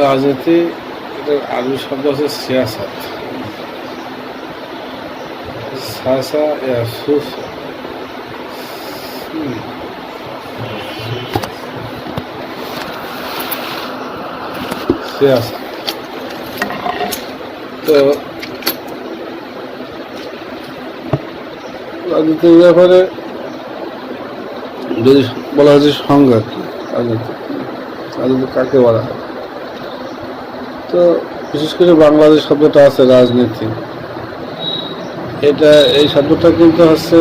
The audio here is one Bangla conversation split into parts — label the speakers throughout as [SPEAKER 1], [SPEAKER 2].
[SPEAKER 1] রাজনীতি, এটার আরবি শব্দ আছে সিয়াসাত, সাসা সুস, সিয়াসা। তো রাজনীতির ব্যাপারে যদি বলা হয় যে সংজ্ঞা কি, রাজনীতি রাজনীতি কাকে বলা হয়, তো বিশেষ করে বাংলাদেশ শব্দটা আছে রাজনীতি, এই শব্দটা কিন্তু হচ্ছে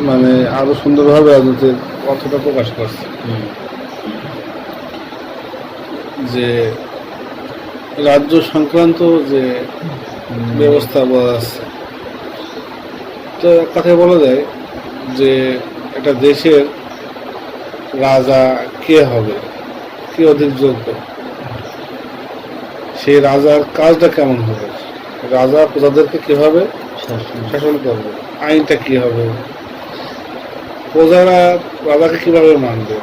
[SPEAKER 1] মানে আরো সুন্দরভাবে রাজনীতির অর্থটা প্রকাশ করছে, যে রাজ্য সংক্রান্ত যে ব্যবস্থা বলা আছে। তো এক কথায় বলা যায় যে একটা দেশের রাজা কে হবে, কে অধিক যোগ্য, সেই রাজার কাজটা কেমন হবে, রাজা প্রজাদেরকে কিভাবে শাসন করবে, আইনটা কি হবে, প্রজারা রাজাকে কিভাবে মানবে,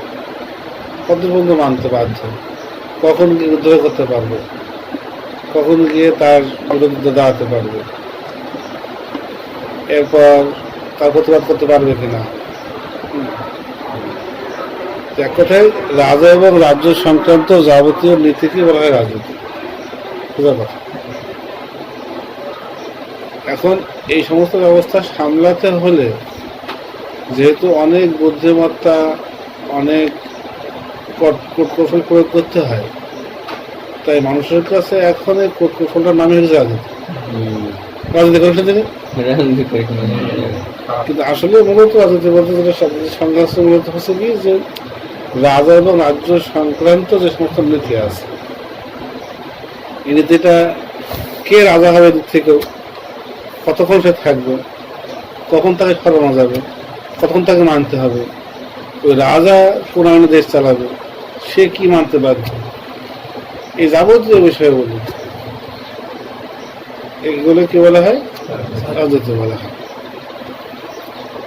[SPEAKER 1] কত পর্যন্ত মানতে বাধ্য, কখন গিয়ে বিদ্রোহ করতে পারবে, কখন গিয়ে তার বিরুদ্ধে দাঁড়াতে পারবে, এরপর তার প্রতিবাদ করতে পারবে কিনা। এক কথায় রাজা এবং রাজ্য সংক্রান্ত যাবতীয় নীতিকে বলা হয় রাজনীতি। কথা, এখন এই সমস্ত ব্যবস্থা সামলাতে হলে যেহেতু অনেক বুদ্ধিমত্তা, অনেক কৌশল প্রয়োগ করতে হয়, তাই মানুষের কাছে এখন এই কৌশলটার নামই হচ্ছে রাজনীতি। রাজনীতি করেছেন তিনি, কিন্তু আসলে মূলত রাজনীতি বলতে যেটা সংঘর্ষ মূলত হচ্ছে কি, যে রাজা এবং রাজ্য সংক্রান্ত যে সমস্ত নীতি আছে, এই নীতিটা কে রাজা হবে, দিক থেকেও কতক্ষণ সে থাকবে, কখন তাকে সরানো যাবে, কতক্ষণ তাকে মানতে হবে, ওই রাজা কোন আইনে দেশ চালাবে, সে কি মানতে বাধ্য, এই যাবতীয় বিষয় বলি, এগুলো কি বলা হয়, রাজনীতি বলা হয়।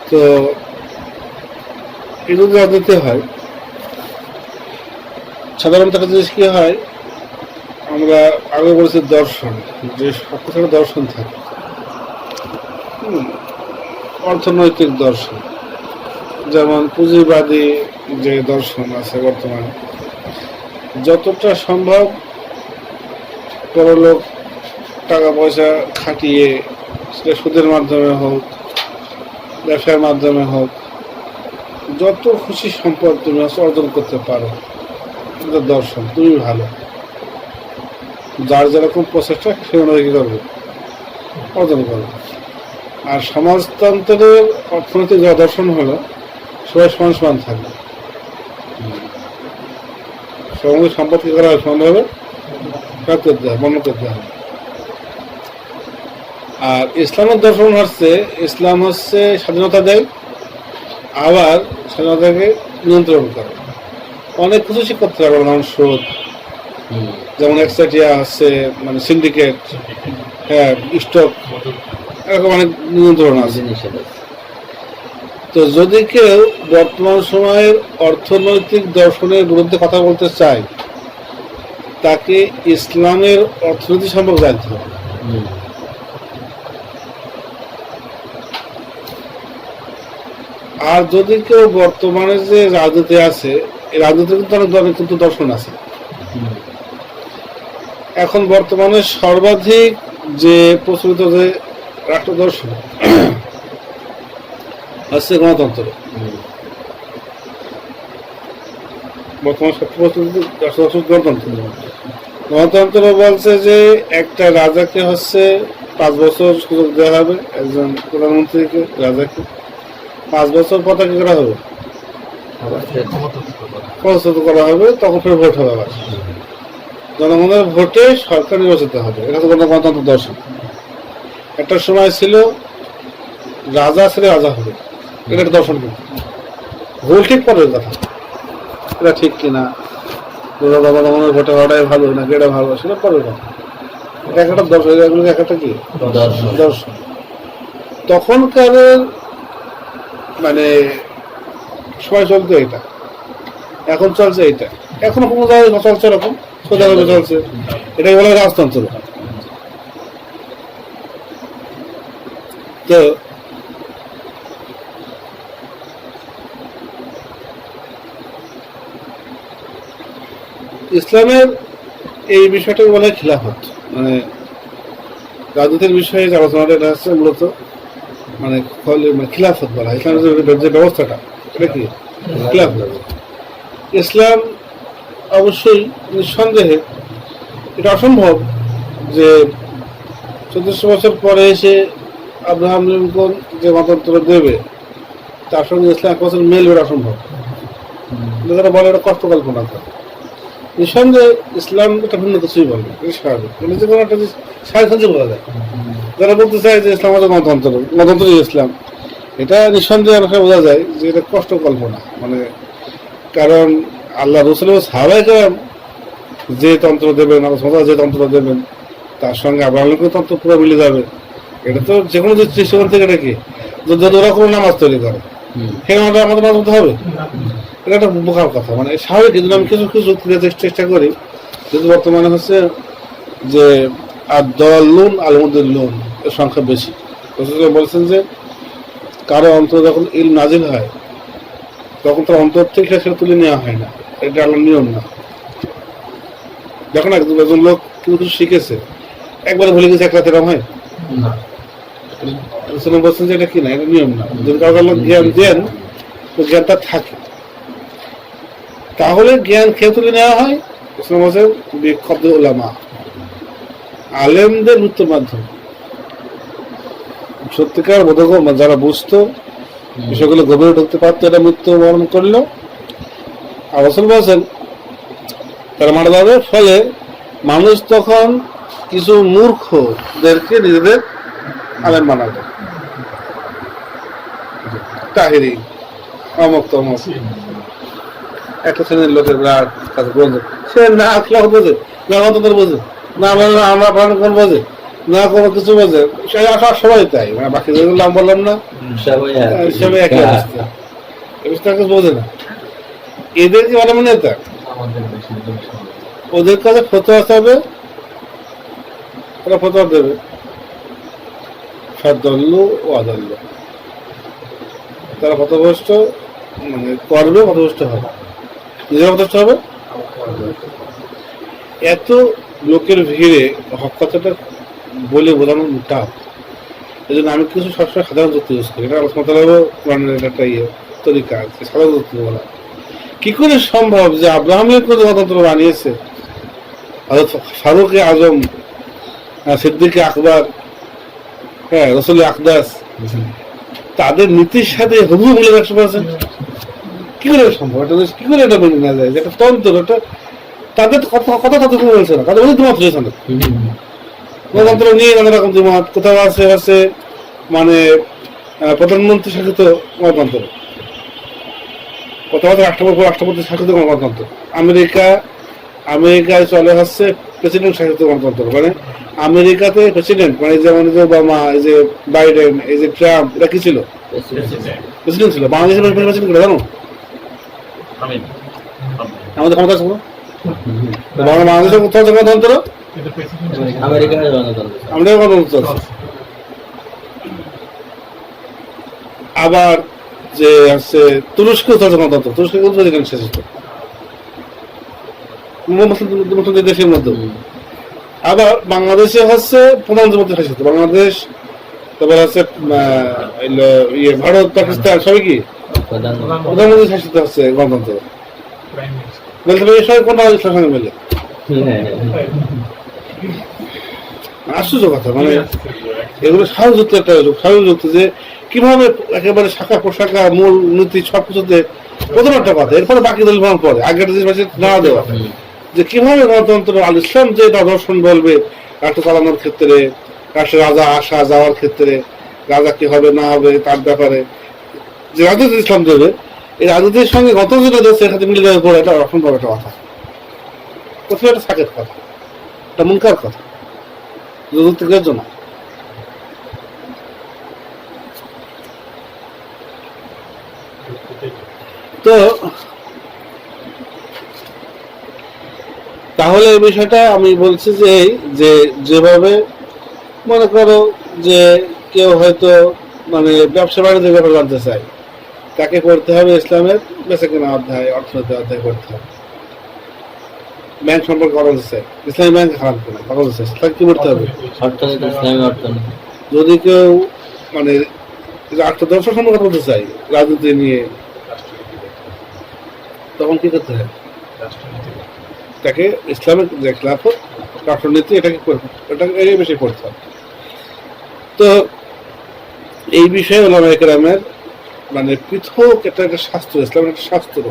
[SPEAKER 1] তো এই যদি রাজনীতি হয়, সাধারণত একটা জিনিস কি হয়, আমরা আগে বলেছি দর্শন, যে সবকিছু দর্শন থাকে, অর্থনৈতিক দর্শন, যেমন পুঁজিবাদী যে দর্শন আছে বর্তমানে, যতটা সম্ভব পরলোক টাকা পয়সা খাটিয়ে, সেটা সুদের মাধ্যমে হোক, ব্যবসার মাধ্যমে হোক, যত খুশি সম্পদ তুমি অর্জন করতে পারো, এটা দর্শন, তুমি ভালো, যার যেরকম প্রচেষ্টা সে অনুযায়ী করবে, অর্জন করবে। আর সমাজতন্ত্রের অর্থনৈতিক যা দর্শন হলো, সবাই সমান সমান থাকবে, সমাজের সম্পদ কি করা হয়, সমানভাবে প্রয়োগ করতে হয়, বর্ণনা করতে হবে। আর ইসলামের দর্শন হচ্ছে, ইসলাম হচ্ছে স্বাধীনতা দেয়, আবার স্বাধীনতাকে নিয়ন্ত্রণ করে, অনেক কিছু করতে পারবে, যেমন সুদ, যেমন একসাটিয়া হচ্ছে মানে সিন্ডিকেট, হ্যাঁ, স্টক, এরকম অনেক নিয়ন্ত্রণ আছে। তো যদি কেউ বর্তমান সময়ের অর্থনৈতিক দর্শনের বিরুদ্ধে কথা বলতে চায়, তাকে ইসলামের অর্থনীতি সম্পর্কে জানতে হবে। আর যদি কেউ বর্তমানে যে রাজনীতি আছে, এই রাজনীতির কিন্তু দর্শন আছে। এখন বর্তমানে সর্বাধিক যে প্রচলিত যে রাষ্ট্র দর্শন হচ্ছে গণতন্ত্র। বর্তমানে সবচেয়ে প্রচলিত গণতন্ত্র। গণতন্ত্র বলছে যে একটা রাজাকে হচ্ছে 5 বছর সুযোগ দেওয়া হবে, একজন প্রধানমন্ত্রীকে, রাজাকে 5 বছর পর তাকে করা হবে, পদচ্যুত করা হবে, তখন ফের ভোট হবে, আবার জনগণের ভোটে সরকার নির্বাচিত হবে। এটা তো গণতন্ত্র দর্শন। একটা সময় ছিল রাজা ছেলে রাজা হবে, এটা একটা দর্শন, কিন্তু ভুল ঠিক পরের কথা, এটা ঠিক কিনা, জনগণের ভোটে হওয়াটাই ভালো নাকি এটা ভালো, সেটা পরের কথা, এটা একটা দর্শন, এগুলো একটা কি দর্শন। তখনকার মানে সময় চলতো এটা, এখন চলছে এটা, এখনো কোনো জায়গায় চলছে এরকম, সোজাভাবে চলছে, এটাই বলে রাজতন্ত্র। তো ইসলামের এই বিষয়টাকে বলে খিলাফত, মানে রাজনীতির বিষয়ে যে আলোচনাটা, এটা হচ্ছে মূলত মানে খিলাফত বলা। ইসলামের যে ব্যবস্থাটা, এটা কি খিলাফত। ইসলাম অবশ্যই নিঃসন্দেহে এটা অসম্ভব যে 1400 বছর পরে এসে আব্রাহাম লিঙ্কন যে মতান্তর দেবে তার সঙ্গে ইসলাম 1 বছর মেল বেড়া অসম্ভব। যারা বলে এটা কষ্ট কল্পনা করে। নিঃসন্দেহে ইসলাম এটা ভিন্ন কিছুই বলবে, এটা স্বাভাবিক। মানে যে কোনো একটা সারিসঞ্জে বলা যায়। যারা বলতে চায় যে ইসলাম হচ্ছে গণতন্ত্রই ইসলাম, এটা নিঃসন্দেহে অনেক বোঝা যায় যে এটা কষ্ট কল্পনা। মানে কারণ আল্লাহ রসুল সাহাবায়ে কেরাম যে তন্ত্র দেবেন, আল্লাহ যে তন্ত্র দেবেন তার সঙ্গে আব্রাহাম লিঙ্কনের তন্ত্র পুরো মিলে যাবে। এটা তো যে কোনো দৃষ্টিকোণ থেকে এটা কি, যদি ওরা কোনো নামাজ তৈরি করে সেই নামাজটা আমাদের নামাজ হতে হবে, এটা একটা বোকার কথা। মানে স্বাভাবিক। কিন্তু আমি কিছু কিছু যুক্তি দিতে চেষ্টা করি, কিন্তু বর্তমানে হচ্ছে যে আদ-দাল্লুন আল-মুদিল্লুন এর সংখ্যা বেশি। বলছেন যে কারো অন্তর যখন ইলম নাজিল হয় তখন তার অন্তর থেকে সেটা তুলে নেওয়া হয় না, এটা আল্লাহর নিয়ম না। যখন একজন লোক কিছু শিখেছে একবারে ভুলে গেছে, এক রাতে এরকম হয় না। বলছেন যে এটা কি না, এটা নিয়ম না। যদি কাউকে আল্লাহ জ্ঞান দেন তো জ্ঞানটা থাকে, তাহলে জ্ঞান খেয়ে তুলে নেওয়া হয়। ইসলাম বলছেন বিক্ষব্দ উলামা, আলেমদের মৃত্যুর মাধ্যমে। সত্যিকার বোধক যারা বুঝতো, বিষয়গুলো গভীরে ঢুকতে পারতো, এটা মৃত্যু বরণ করলো। আর রাসূল বলছেন তারা মারা যাবে। ফলে মানুষ তখন কিছু মূর্খদেরকে নিজেদের আলেম বানাবে, তাহিরি অমক তমক। একটা শ্রেণীর লোকের বিরাট কাছে বোঝে, সে না আখলাক বোঝে, না গণতন্ত্র বোঝে, না আমরা প্রাণকরণ বোঝে, না কোনো কিছু বোঝে। সবাই তাই, মানে বাকি যেগুলো আমি বললাম না সবাই একই অবস্থা, কিছু বোঝে না। এদের কি মানে নেতা, ওদের কাছে ফতোয়া চাবে, ওরা ফতোয়া দেবে। ফাদল্লু ও আদাল্লু, তারা পথভ্রষ্ট মানে করবে, পথভ্রষ্ট হবে, নিজেরা পথভ্রষ্ট হবে। এত লোকের ভিড়ে হক কথাটা বলে বোঝানো টাফ। এই জন্য আমি কিছু সবসময় সাধারণ যুক্তি ইউজ করি। এটা আলোচনা একটা তরিকা আছে, সাধারণ যুক্তি বলা। কি করে সম্ভব যে আব্রাহাম লিঙ্কন গণতন্ত্র বানিয়েছে, ফারুক আজম, সিদ্দিক আকবর, হ্যাঁ রসুল আকদাস, তাদের নীতির সাথে হুবহু মিলে 100%? কি করে সম্ভব? কি করে এটা মেনে নেওয়া যায়? যেটা তন্ত্র, এটা তাদের কথা তাদের কোনো বলছে না, তাদের দ্বিমত রয়েছে না। গণতন্ত্র নিয়ে নানা রকম দ্বিমত। কোথাও আছে মানে প্রধানমন্ত্রী শাসিত গণতন্ত্র, কোথাও রাষ্ট্রপতি শাসিত গণতন্ত্র। আমেরিকায় চলে হচ্ছে প্রেসিডেন্ট শাসিত গণতন্ত্র। মানে আমেরিকাতে প্রেসিডেন্ট, মানে যেমন ওবামা, এই যে বাইডেন, এই যে ট্রাম্প, এটা কি ছিল? প্রেসিডেন্ট ছিল। বাংলাদেশের প্রেসিডেন্ট করে জানো? আমাদের ক্ষমতা ছিল বাংলাদেশের কোথাও গণতন্ত্র, আমাদের গণতন্ত্র। আবার যে আছে তুরস্ক গণতন্ত্র, তুরস্ক প্রেসিডেন্ট শাসিত মুসলিম দেশের মধ্যে। আবার বাংলাদেশে হচ্ছে প্রধানমন্ত্রী শাসিত বাংলাদেশ। তারপর হচ্ছে ভারত, পাকিস্তান, সবই কি প্রধানমন্ত্রী শাসিত হচ্ছে গণতন্ত্র। বলতে পারি এই সবাই কোনটা ইসলামের সঙ্গে মেলে? আশ্চর্য কথা। মানে এগুলো স্বাভাবিক একটা স্বাভাবিক যে কিভাবে একেবারে শাখা প্রশাখা মূল নীতি সবকিছুতে প্রথম একটা কথা, এরপরে বাকি দল পরে আগের জিনিস না দেওয়া, যে কিভাবে গণতন্ত্র আল ইসলাম যে দর্শন বলবে রাষ্ট্র চালানোর ক্ষেত্রে, রাষ্ট্রের রাজা আসা যাওয়ার ক্ষেত্রে, রাজা কি হবে না হবে তার ব্যাপারে যে রাজনীতি ইসলাম দেবে, এই রাজনীতির সঙ্গে গণতন্ত্র দেশের সাথে মিলে যাওয়ার পরে এটা অসম্ভব একটা কথা। প্রথমে একটা সাকেত কথা, একটা মুনকার কথা, যুক্তিগ্রাহ্য না। তো তাহলে এই বিষয়টা আমি বলছি যে যে যেভাবে মনে করো যে কেউ হয়তো মানে ব্যবসা বাণিজ্য ব্যাপারে জানতে চায়, তাকে পড়তে হবে ইসলামের বেচাকেনা অধ্যায়, অর্থনীতি অধ্যায় করতে হবে। ব্যাংক সম্পর্কে কথা বলতে চাই, ইসলামী ব্যাংক খারাপ কিনা কথা বলতে চাই, তাকে কি করতে হবে?
[SPEAKER 2] অর্থনীতি, ইসলামী অর্থনীতি।
[SPEAKER 1] যদি কেউ মানে রাষ্ট্রদর্শন সম্পর্কে কথা বলতে চাই, রাজনীতি নিয়ে, তখন কি করতে হবে? তাকে ইসলামের যে খেলাফত রাষ্ট্রনীতি এটাকে এটাকে বেশি পড়তে হবে। তো এই বিষয়ে ওলামায়ে কেরামের মানে পৃথক একটা শাস্ত্র, ইসলামের একটা শাস্ত্র।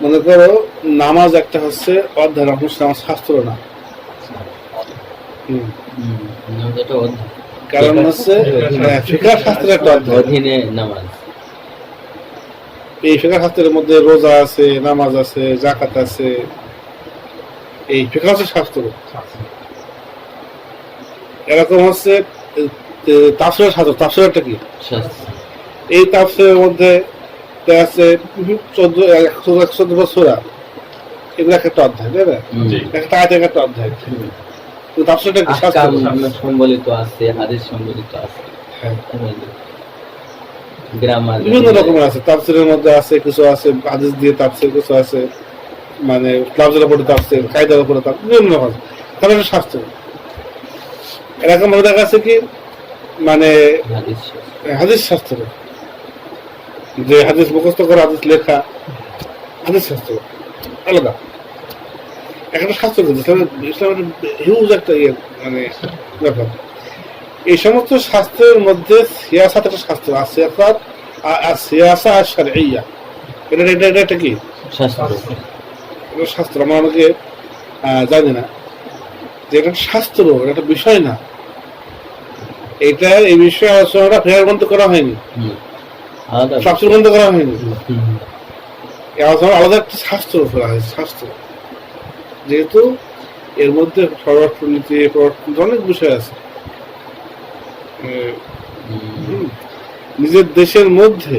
[SPEAKER 1] মনে করো নামাজ একটা হচ্ছে অধ্যায়, নামাজ শাস্ত্র না। কারণ হচ্ছে ফিকহ শাস্ত্রের একটা অধ্যায়,
[SPEAKER 2] অধীনে নামাজ।
[SPEAKER 1] এই ফিকহ শাস্ত্রের মধ্যে রোজা আছে, নামাজ আছে, যাকাত আছে, এই ফিকহ হচ্ছে শাস্ত্র। এরকম হচ্ছে তাফসীরের শাস্ত্র। তাফসীরটা কি? এই তাফসীরের মধ্যে আছে 14 সূরা, এগুলো একটা অধ্যায়, তাই না? একটা আয়াত একটা অধ্যায়। তো তাফসীরটা কি? শাস্ত্র
[SPEAKER 2] সম্বলিত আছে, হাদিস সম্বলিত আছে, গ্রামার
[SPEAKER 1] বিভিন্ন রকমের আছে। তাফসীরের মধ্যে আছে কিছু আছে হাদিস দিয়ে তাফসীর, কিছু আছে মানে লফজের উপরে তাফসীর, কায়দার উপরে তাফসীর, বিভিন্ন রকম। তাহলে এটা শাস্ত্র। এরকম ভাবে দেখা আছে কি মানে হাদিস শাস্ত্র, যে হাদিস মুখস্থ করে হাদিস লেখা, হাদিস শাস্ত্র আলাদা একটা শাস্ত্র। ইসলামের হিউজ একটা মানে ব্যাপার। এই সমস্ত শাস্ত্রের মধ্যে সিয়াসাত একটা শাস্ত্র আর সিয়াসাত আর সিয়াসা আর শারঈয়া, এটা কি
[SPEAKER 2] শাস্ত্র?
[SPEAKER 1] এটা শাস্ত্র। আমরা অনেকে জানি না যে এটা শাস্ত্র, এটা একটা বিষয় না। এটা এই বিষয়ে আলোচনাটা ফেরার গ্রন্থ করা হয়নি, শাস্ত্র গ্রন্থ করা হয়নি। এই আলোচনা আলাদা একটা শাস্ত্র ফেরা হয়েছে, শাস্ত্র। যেহেতু এর মধ্যে স্বরাষ্ট্রনীতি, অনেক বিষয় আছে। নিজের দেশের মধ্যে,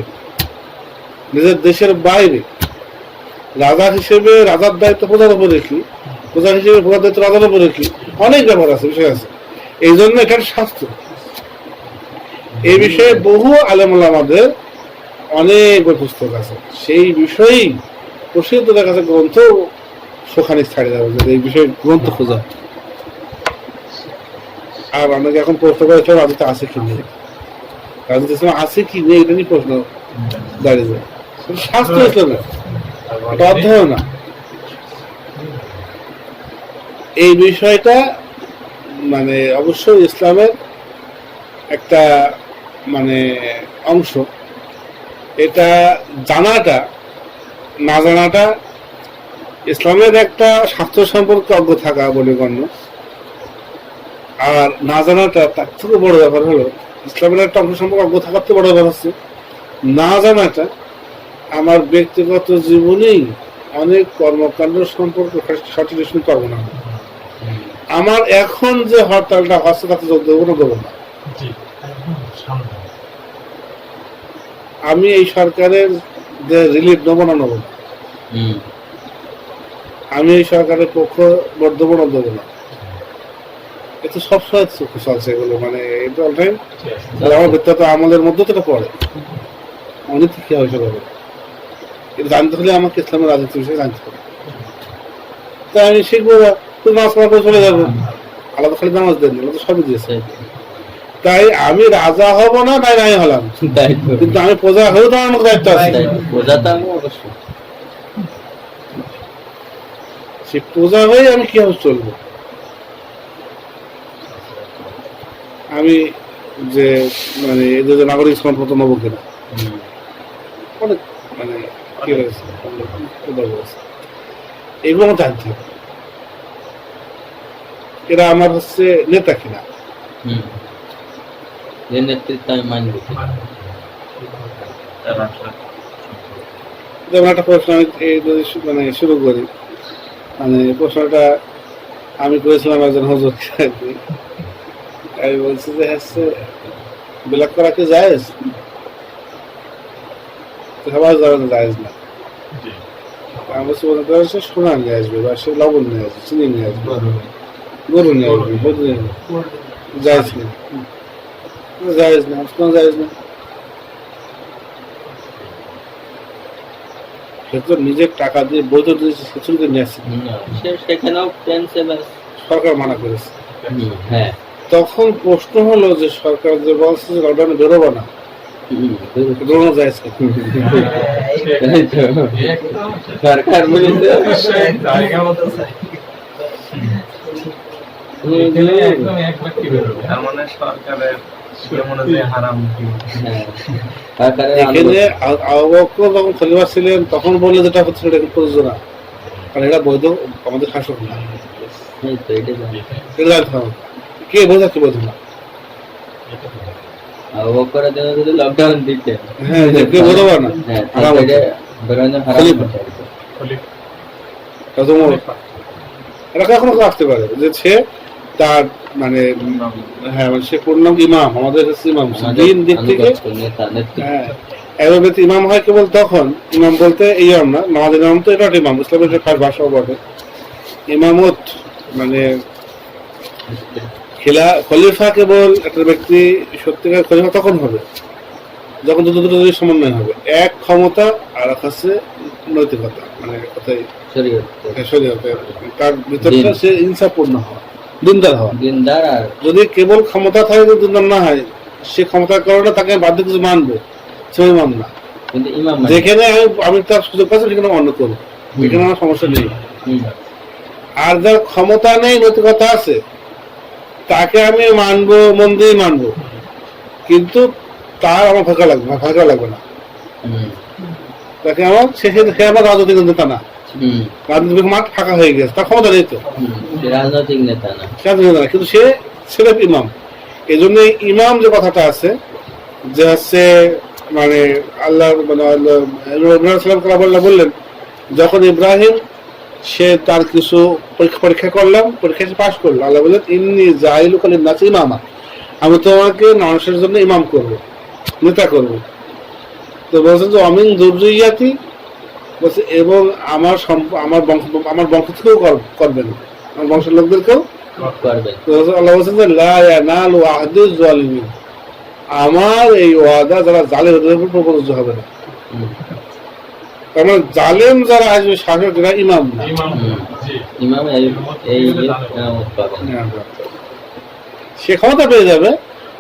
[SPEAKER 1] নিজের দেশের বাইরে রাজা হিসেবে রাজার দায়িত্ব প্রধান উপরে কি, প্রধান হিসেবে প্রধান দায়িত্ব রাজার উপরে কি, অনেক ব্যাপার আছে, বিষয় আছে। এই জন্য এটা শাস্ত্র। এই বিষয়ে বহু আলেম ওলামাদের অনেক পুস্তক আছে, সেই বিষয়েই প্রসিদ্ধ দেখা যাচ্ছে গ্রন্থ সোখানিক ছাড়ে যাবে এই বিষয়ে গ্রন্থ খোঁজা। আর অনেকে এখন প্রশ্ন করেছে রাজনীতি আছে কি নেই, রাজনীতি আছে কি নেই, এটা নিয়ে প্রশ্ন দাঁড়িয়ে যায়। শাস্ত্র ইসলামের এটা অধ্যয়ন না। এই বিষয়টা মানে অবশ্যই ইসলামের একটা মানে অংশ। এটা জানাটা না জানাটা ইসলামের একটা শাস্ত্র সম্পর্কে অজ্ঞ থাকা বলে গণ্য। আর না জানাটা তার থেকে বড় ব্যাপার হলো ইসলামের একটা অংশ সম্পর্কে অজ্ঞ থাকার থেকে বড় ব্যাপার হচ্ছে না জানাটা আমার ব্যক্তিগত জীবনেই অনেক কর্মকাণ্ড সম্পর্কে সঠিক শুনতে পারবো না। আমার এখন যে হরতালটা হচ্ছে তাতে যোগ দেবো না, দেবো না। আমি এই সরকারের যে রিলিফ নেবো না, নেবো না। আমি এই সরকারের পক্ষ বর্ধমান দেবো না। এটা সবসময় চলছে এগুলো, মানে এটা অল টাইম আমার ব্যক্তিগত আমলের মধ্যে তো এটা পড়ে। অনেক কি হয়েছে হবে এটা জানতে হলে আমাকে ইসলামের রাজনীতি বিষয়ে জানতে হবে। তাই আমি শিখবো, নামাজ পড়া করে চলে যাবো, আলাদা খালি নামাজ দেন, তো সবই দিয়েছে। তাই আমি রাজা হব না, তাই নাই হলাম, কিন্তু আমি প্রজা হয়েও তো আমার দায়িত্ব আছে। সে প্রজা হয়ে আমি কিভাবে চলবো? আমি যে মানে এদের যে নাগরিক সনদপত্র নেবো কিনা, অনেক মানে কি হয়েছে এগুলো আমার জানতে হবে। এরা আমার হচ্ছে নেতা কিনা, যেমন একটা প্রশ্ন আমি মানে শুরু করি, মানে প্রশ্নটা আমি করেছিলাম একজন হুজুর, আমি বলছি যে হচ্ছে বিলাক করা কি জায়েজ? সবাই জানেন জায়েজ না। আমি বলছি তাহলে সে সোনা নিয়ে আসবে বা সে লবণ নিয়ে আসবে, চিনি নিয়ে আসবে, গরু নিয়ে আসবে, বদলে জায়েজ নেই, জায়েজ না, কোনো জায়েজ না। সে তো নিজের টাকা দিয়ে বৈধ দিয়েছে, সেচুরিকে নিয়ে আসছে,
[SPEAKER 2] সেখানেও পেনছে ব্যাস।
[SPEAKER 1] সরকার মানা করেছে।
[SPEAKER 2] হ্যাঁ,
[SPEAKER 1] তখন প্রশ্ন হলো যে সরকার যে বলছে যে লকডাউনে বেরোবো না, বেরোনো জায়েজ কেন?
[SPEAKER 2] সরকার বলেছে
[SPEAKER 3] তার মানে সরকারের হারাম কি?
[SPEAKER 2] সরকারের
[SPEAKER 1] এখানে আবু বকর যখন খলিফা ছিলেন তখন বললে যেটা হচ্ছে সেটা কিন্তু প্রযোজ্য না, কারণ এটা বৈধ আমাদের শাসক না,
[SPEAKER 2] এই তো এটা জানি।
[SPEAKER 1] এটা জানতে হবে। কে বৈধ কে বৈধ না।
[SPEAKER 2] আবু বকরের জন্য যদি লকডাউন দিতেন,
[SPEAKER 1] হ্যাঁ, যে কে বৈধ না,
[SPEAKER 2] হ্যাঁ,
[SPEAKER 1] হারাম
[SPEAKER 2] তাহলে
[SPEAKER 1] হতো।
[SPEAKER 2] বেরোনো হারাম
[SPEAKER 1] খলিফা।
[SPEAKER 2] হতো আর কি।
[SPEAKER 1] কত বড়। এটা কখনো কেউ আসতে পারে যে সে তার মানে হ্যাঁ মানে সে পূর্ণাঙ্গ ইমাম, আমাদের কাছে ইমাম দিন দিক থেকে।
[SPEAKER 2] নেতা নেতৃত্ব।
[SPEAKER 1] হ্যাঁ, একজন ব্যক্তি ইমাম হয় কেবল তখন, ইমাম বলতে এই ইমাম না, আমাদের ইমাম তো এটা একটা ইমাম, ইসলামের যে ফার্স্ট ভাষাও বটে। ইমামত মানে খলিফা কেবল একটা ব্যক্তি সত্যিকার খলিফা তখন হবে যখন দুটো সমন্বয় হবে, এক ক্ষমতা আর এক হচ্ছে নৈতিকতা, মানে কথাই
[SPEAKER 2] শরীয়ত।
[SPEAKER 1] শরীয়তে তার ভিতরটা সে ইনসাফপূর্ণ হওয়া, দিনদার হওয়া।
[SPEAKER 2] দিনদার আর
[SPEAKER 1] যদি কেবল ক্ষমতা থাকে যদি দিনদার না হয়, সে ক্ষমতার কারণে তাকে বাধ্য কিছু মানবে, সে ইমাম না।
[SPEAKER 2] কিন্তু ইমাম মানে।
[SPEAKER 1] যেখানে আমি তার সুযোগ পাচ্ছি সেখানে অন্য করবো, এখানে আমার সমস্যা নেই। আর যার ক্ষমতা নেই নৈতিকতা আছে তাকে আমি মানবো, মন দিয়ে মানবো, কিন্তু তার আমার ফাঁকা লাগবে না, তাকে আমার সে আমার রাজনৈতিক নেতা না, রাজনৈতিক মাঠ ফাঁকা হয়ে গেছে, তার ক্ষমতা নেই তো,
[SPEAKER 2] সে রাজনৈতিক নেতা না।
[SPEAKER 1] কিন্তু সে সেরেফ ইমাম। এই জন্য ইমাম যে কথাটা আছে যে হচ্ছে মানে আল্লাহ মানে বললেন যখন ইব্রাহিম সে তার কিছু পরীক্ষা করলাম, পরীক্ষা পাশ করলো, আল্লাহ বললেন ইন্নী জাইলুকা লিন-নাসি ইমামা, আমি তোমাকে মানুষের জন্য ইমাম করব, নেতা করব। তো বলছেন যে অমিন যুররিয়াতি, বলছে এবং আমার বংশ থেকেও করবেন, আমার বংশের লোকদেরকেও
[SPEAKER 2] করবেন।
[SPEAKER 1] তো আল্লাহ বলছেন যে লা ইয়ানালু আহদিজ জালিমিন, আমার এই ওয়াদা যারা জালেমদের উপর প্রযোজ্য হবে না। তার মানে জালেম যারা আসবে, শাসক যারা, ইমাম না।
[SPEAKER 2] ইমাম এই ইমামত পাবেন।
[SPEAKER 1] সে ক্ষমতা পেয়ে যাবে,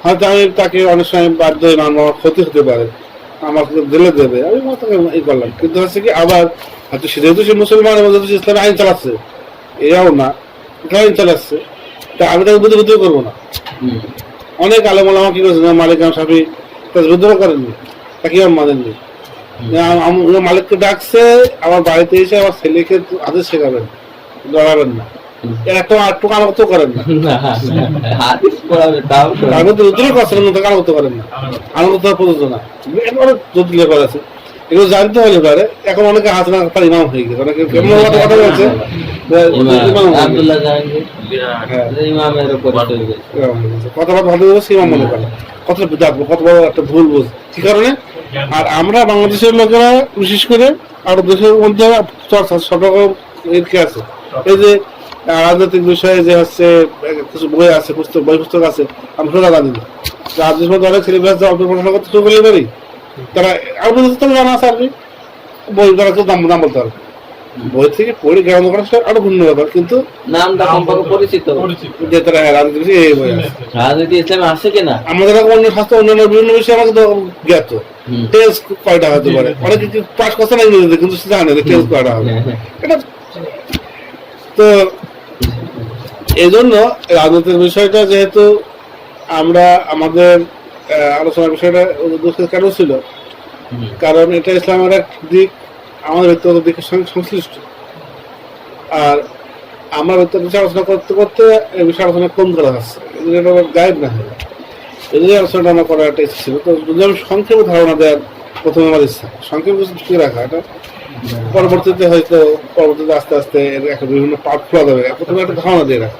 [SPEAKER 1] হয়তো আমি তাকে অনেক সময় বাধ্য হয়ে মানবো, আমার ক্ষতি হতে পারে, আমাকে দিলে দেবে, আমি তাকে এই করলাম। কিন্তু হচ্ছে কি আবার হয়তো যেহেতু সে মুসলমান এবং যেহেতু ইসলামী আইন চালাচ্ছে, এরাও না আইন চালাচ্ছে, তা আমি তাকে বুদ্ধি করবো না। অনেক আলেম ওলামা কি করেছে, মালিক শাফি তার বিদ্রোহ করেননি, তাকে ইমাম মানেননি। মালিককে ডাকছে আমার বাড়িতে এসে আমার ছেলেকে আদেশ শেখাবেন, লড়াবেন না, এর একটা একটু কানাগত করেন না,
[SPEAKER 2] হাদিস পড়াবে তাও
[SPEAKER 1] তার মধ্যে রুদ্র করছেন না, কানাগত করেন না, আনুগত প্রযোজ্য না, অনেক জটিল ব্যাপার আছে, এগুলো জানতে হলে পারে। এখন অনেকে হাত না তার ইমাম হয়ে গেছে, অনেকে কথা বলছে
[SPEAKER 2] আব্দুল্লাহ জাহাঙ্গীর ইমামের উপর চলে গেছে।
[SPEAKER 1] কথাবার্তা ভালো বলছে ইমাম মনে করে, কত কত বড় একটা ভুল বুঝ, কি কারণে। আর আমরা বাংলাদেশের লোকেরা বিশেষ করে আরো দেশের মধ্যে চর্চা সব রকম কি আছে, এই যে রাজনৈতিক বিষয়ে যে হচ্ছে কিছু বই আছে, বই পুস্তক আছে, আমি সোজা জানি না। রাজনীতির মধ্যে অনেক ছেলে মেয়ে অল্প পড়াশোনা করতে শুরু করলে পারি, তারা আর বুঝতে জানা আছে আর কি, বই তারা কেউ নাম বলতে পারবে, বই থেকে পড়ে গ্রহণ করা আরো ভিন্ন ব্যাপার, কিন্তু
[SPEAKER 2] নামটা সম্পর্কে পরিচিত
[SPEAKER 1] যে তারা রাজনীতি এই বই আছে,
[SPEAKER 2] রাজনীতি ইসলামে আছে কিনা
[SPEAKER 1] আমাদের অন্য স্বাস্থ্য অন্যান্য বিভিন্ন বিষয়ে আমাকে তো জ্ঞাত। টেস্ট কয়টা হতে পারে, অনেকে পাস করছে না ইংরেজিতে, কিন্তু সে জানে টেস্ট কয়টা হবে এটা। তো এই জন্য রাজনীতির বিষয়টা যেহেতু আমরা আমাদের আলোচনার বিষয়টা কেন ছিল, কারণ এটা ইসলামের এক দিক, আমাদের ব্যক্তিগত দিকের সঙ্গে সংশ্লিষ্ট। আর আমরা ব্যক্তিগত বিষয়ে আলোচনা করতে করতে এই বিষয়ে আলোচনা কম করা হচ্ছে, গায়েব না হয়, এই জন্য আলোচনাটা আমার করার একটা ইচ্ছা ছিল। তো যদি আমি সংক্ষেপে ধারণা দেওয়ার প্রথমে আমার ইচ্ছা, সংক্ষেপে ঠিক রাখা, এটা পরবর্তীতে হয়তো আস্তে আস্তে এর একটা বিভিন্ন পার্ট খোলা যাবে, প্রথমে একটা ধারণা দিয়ে রাখা।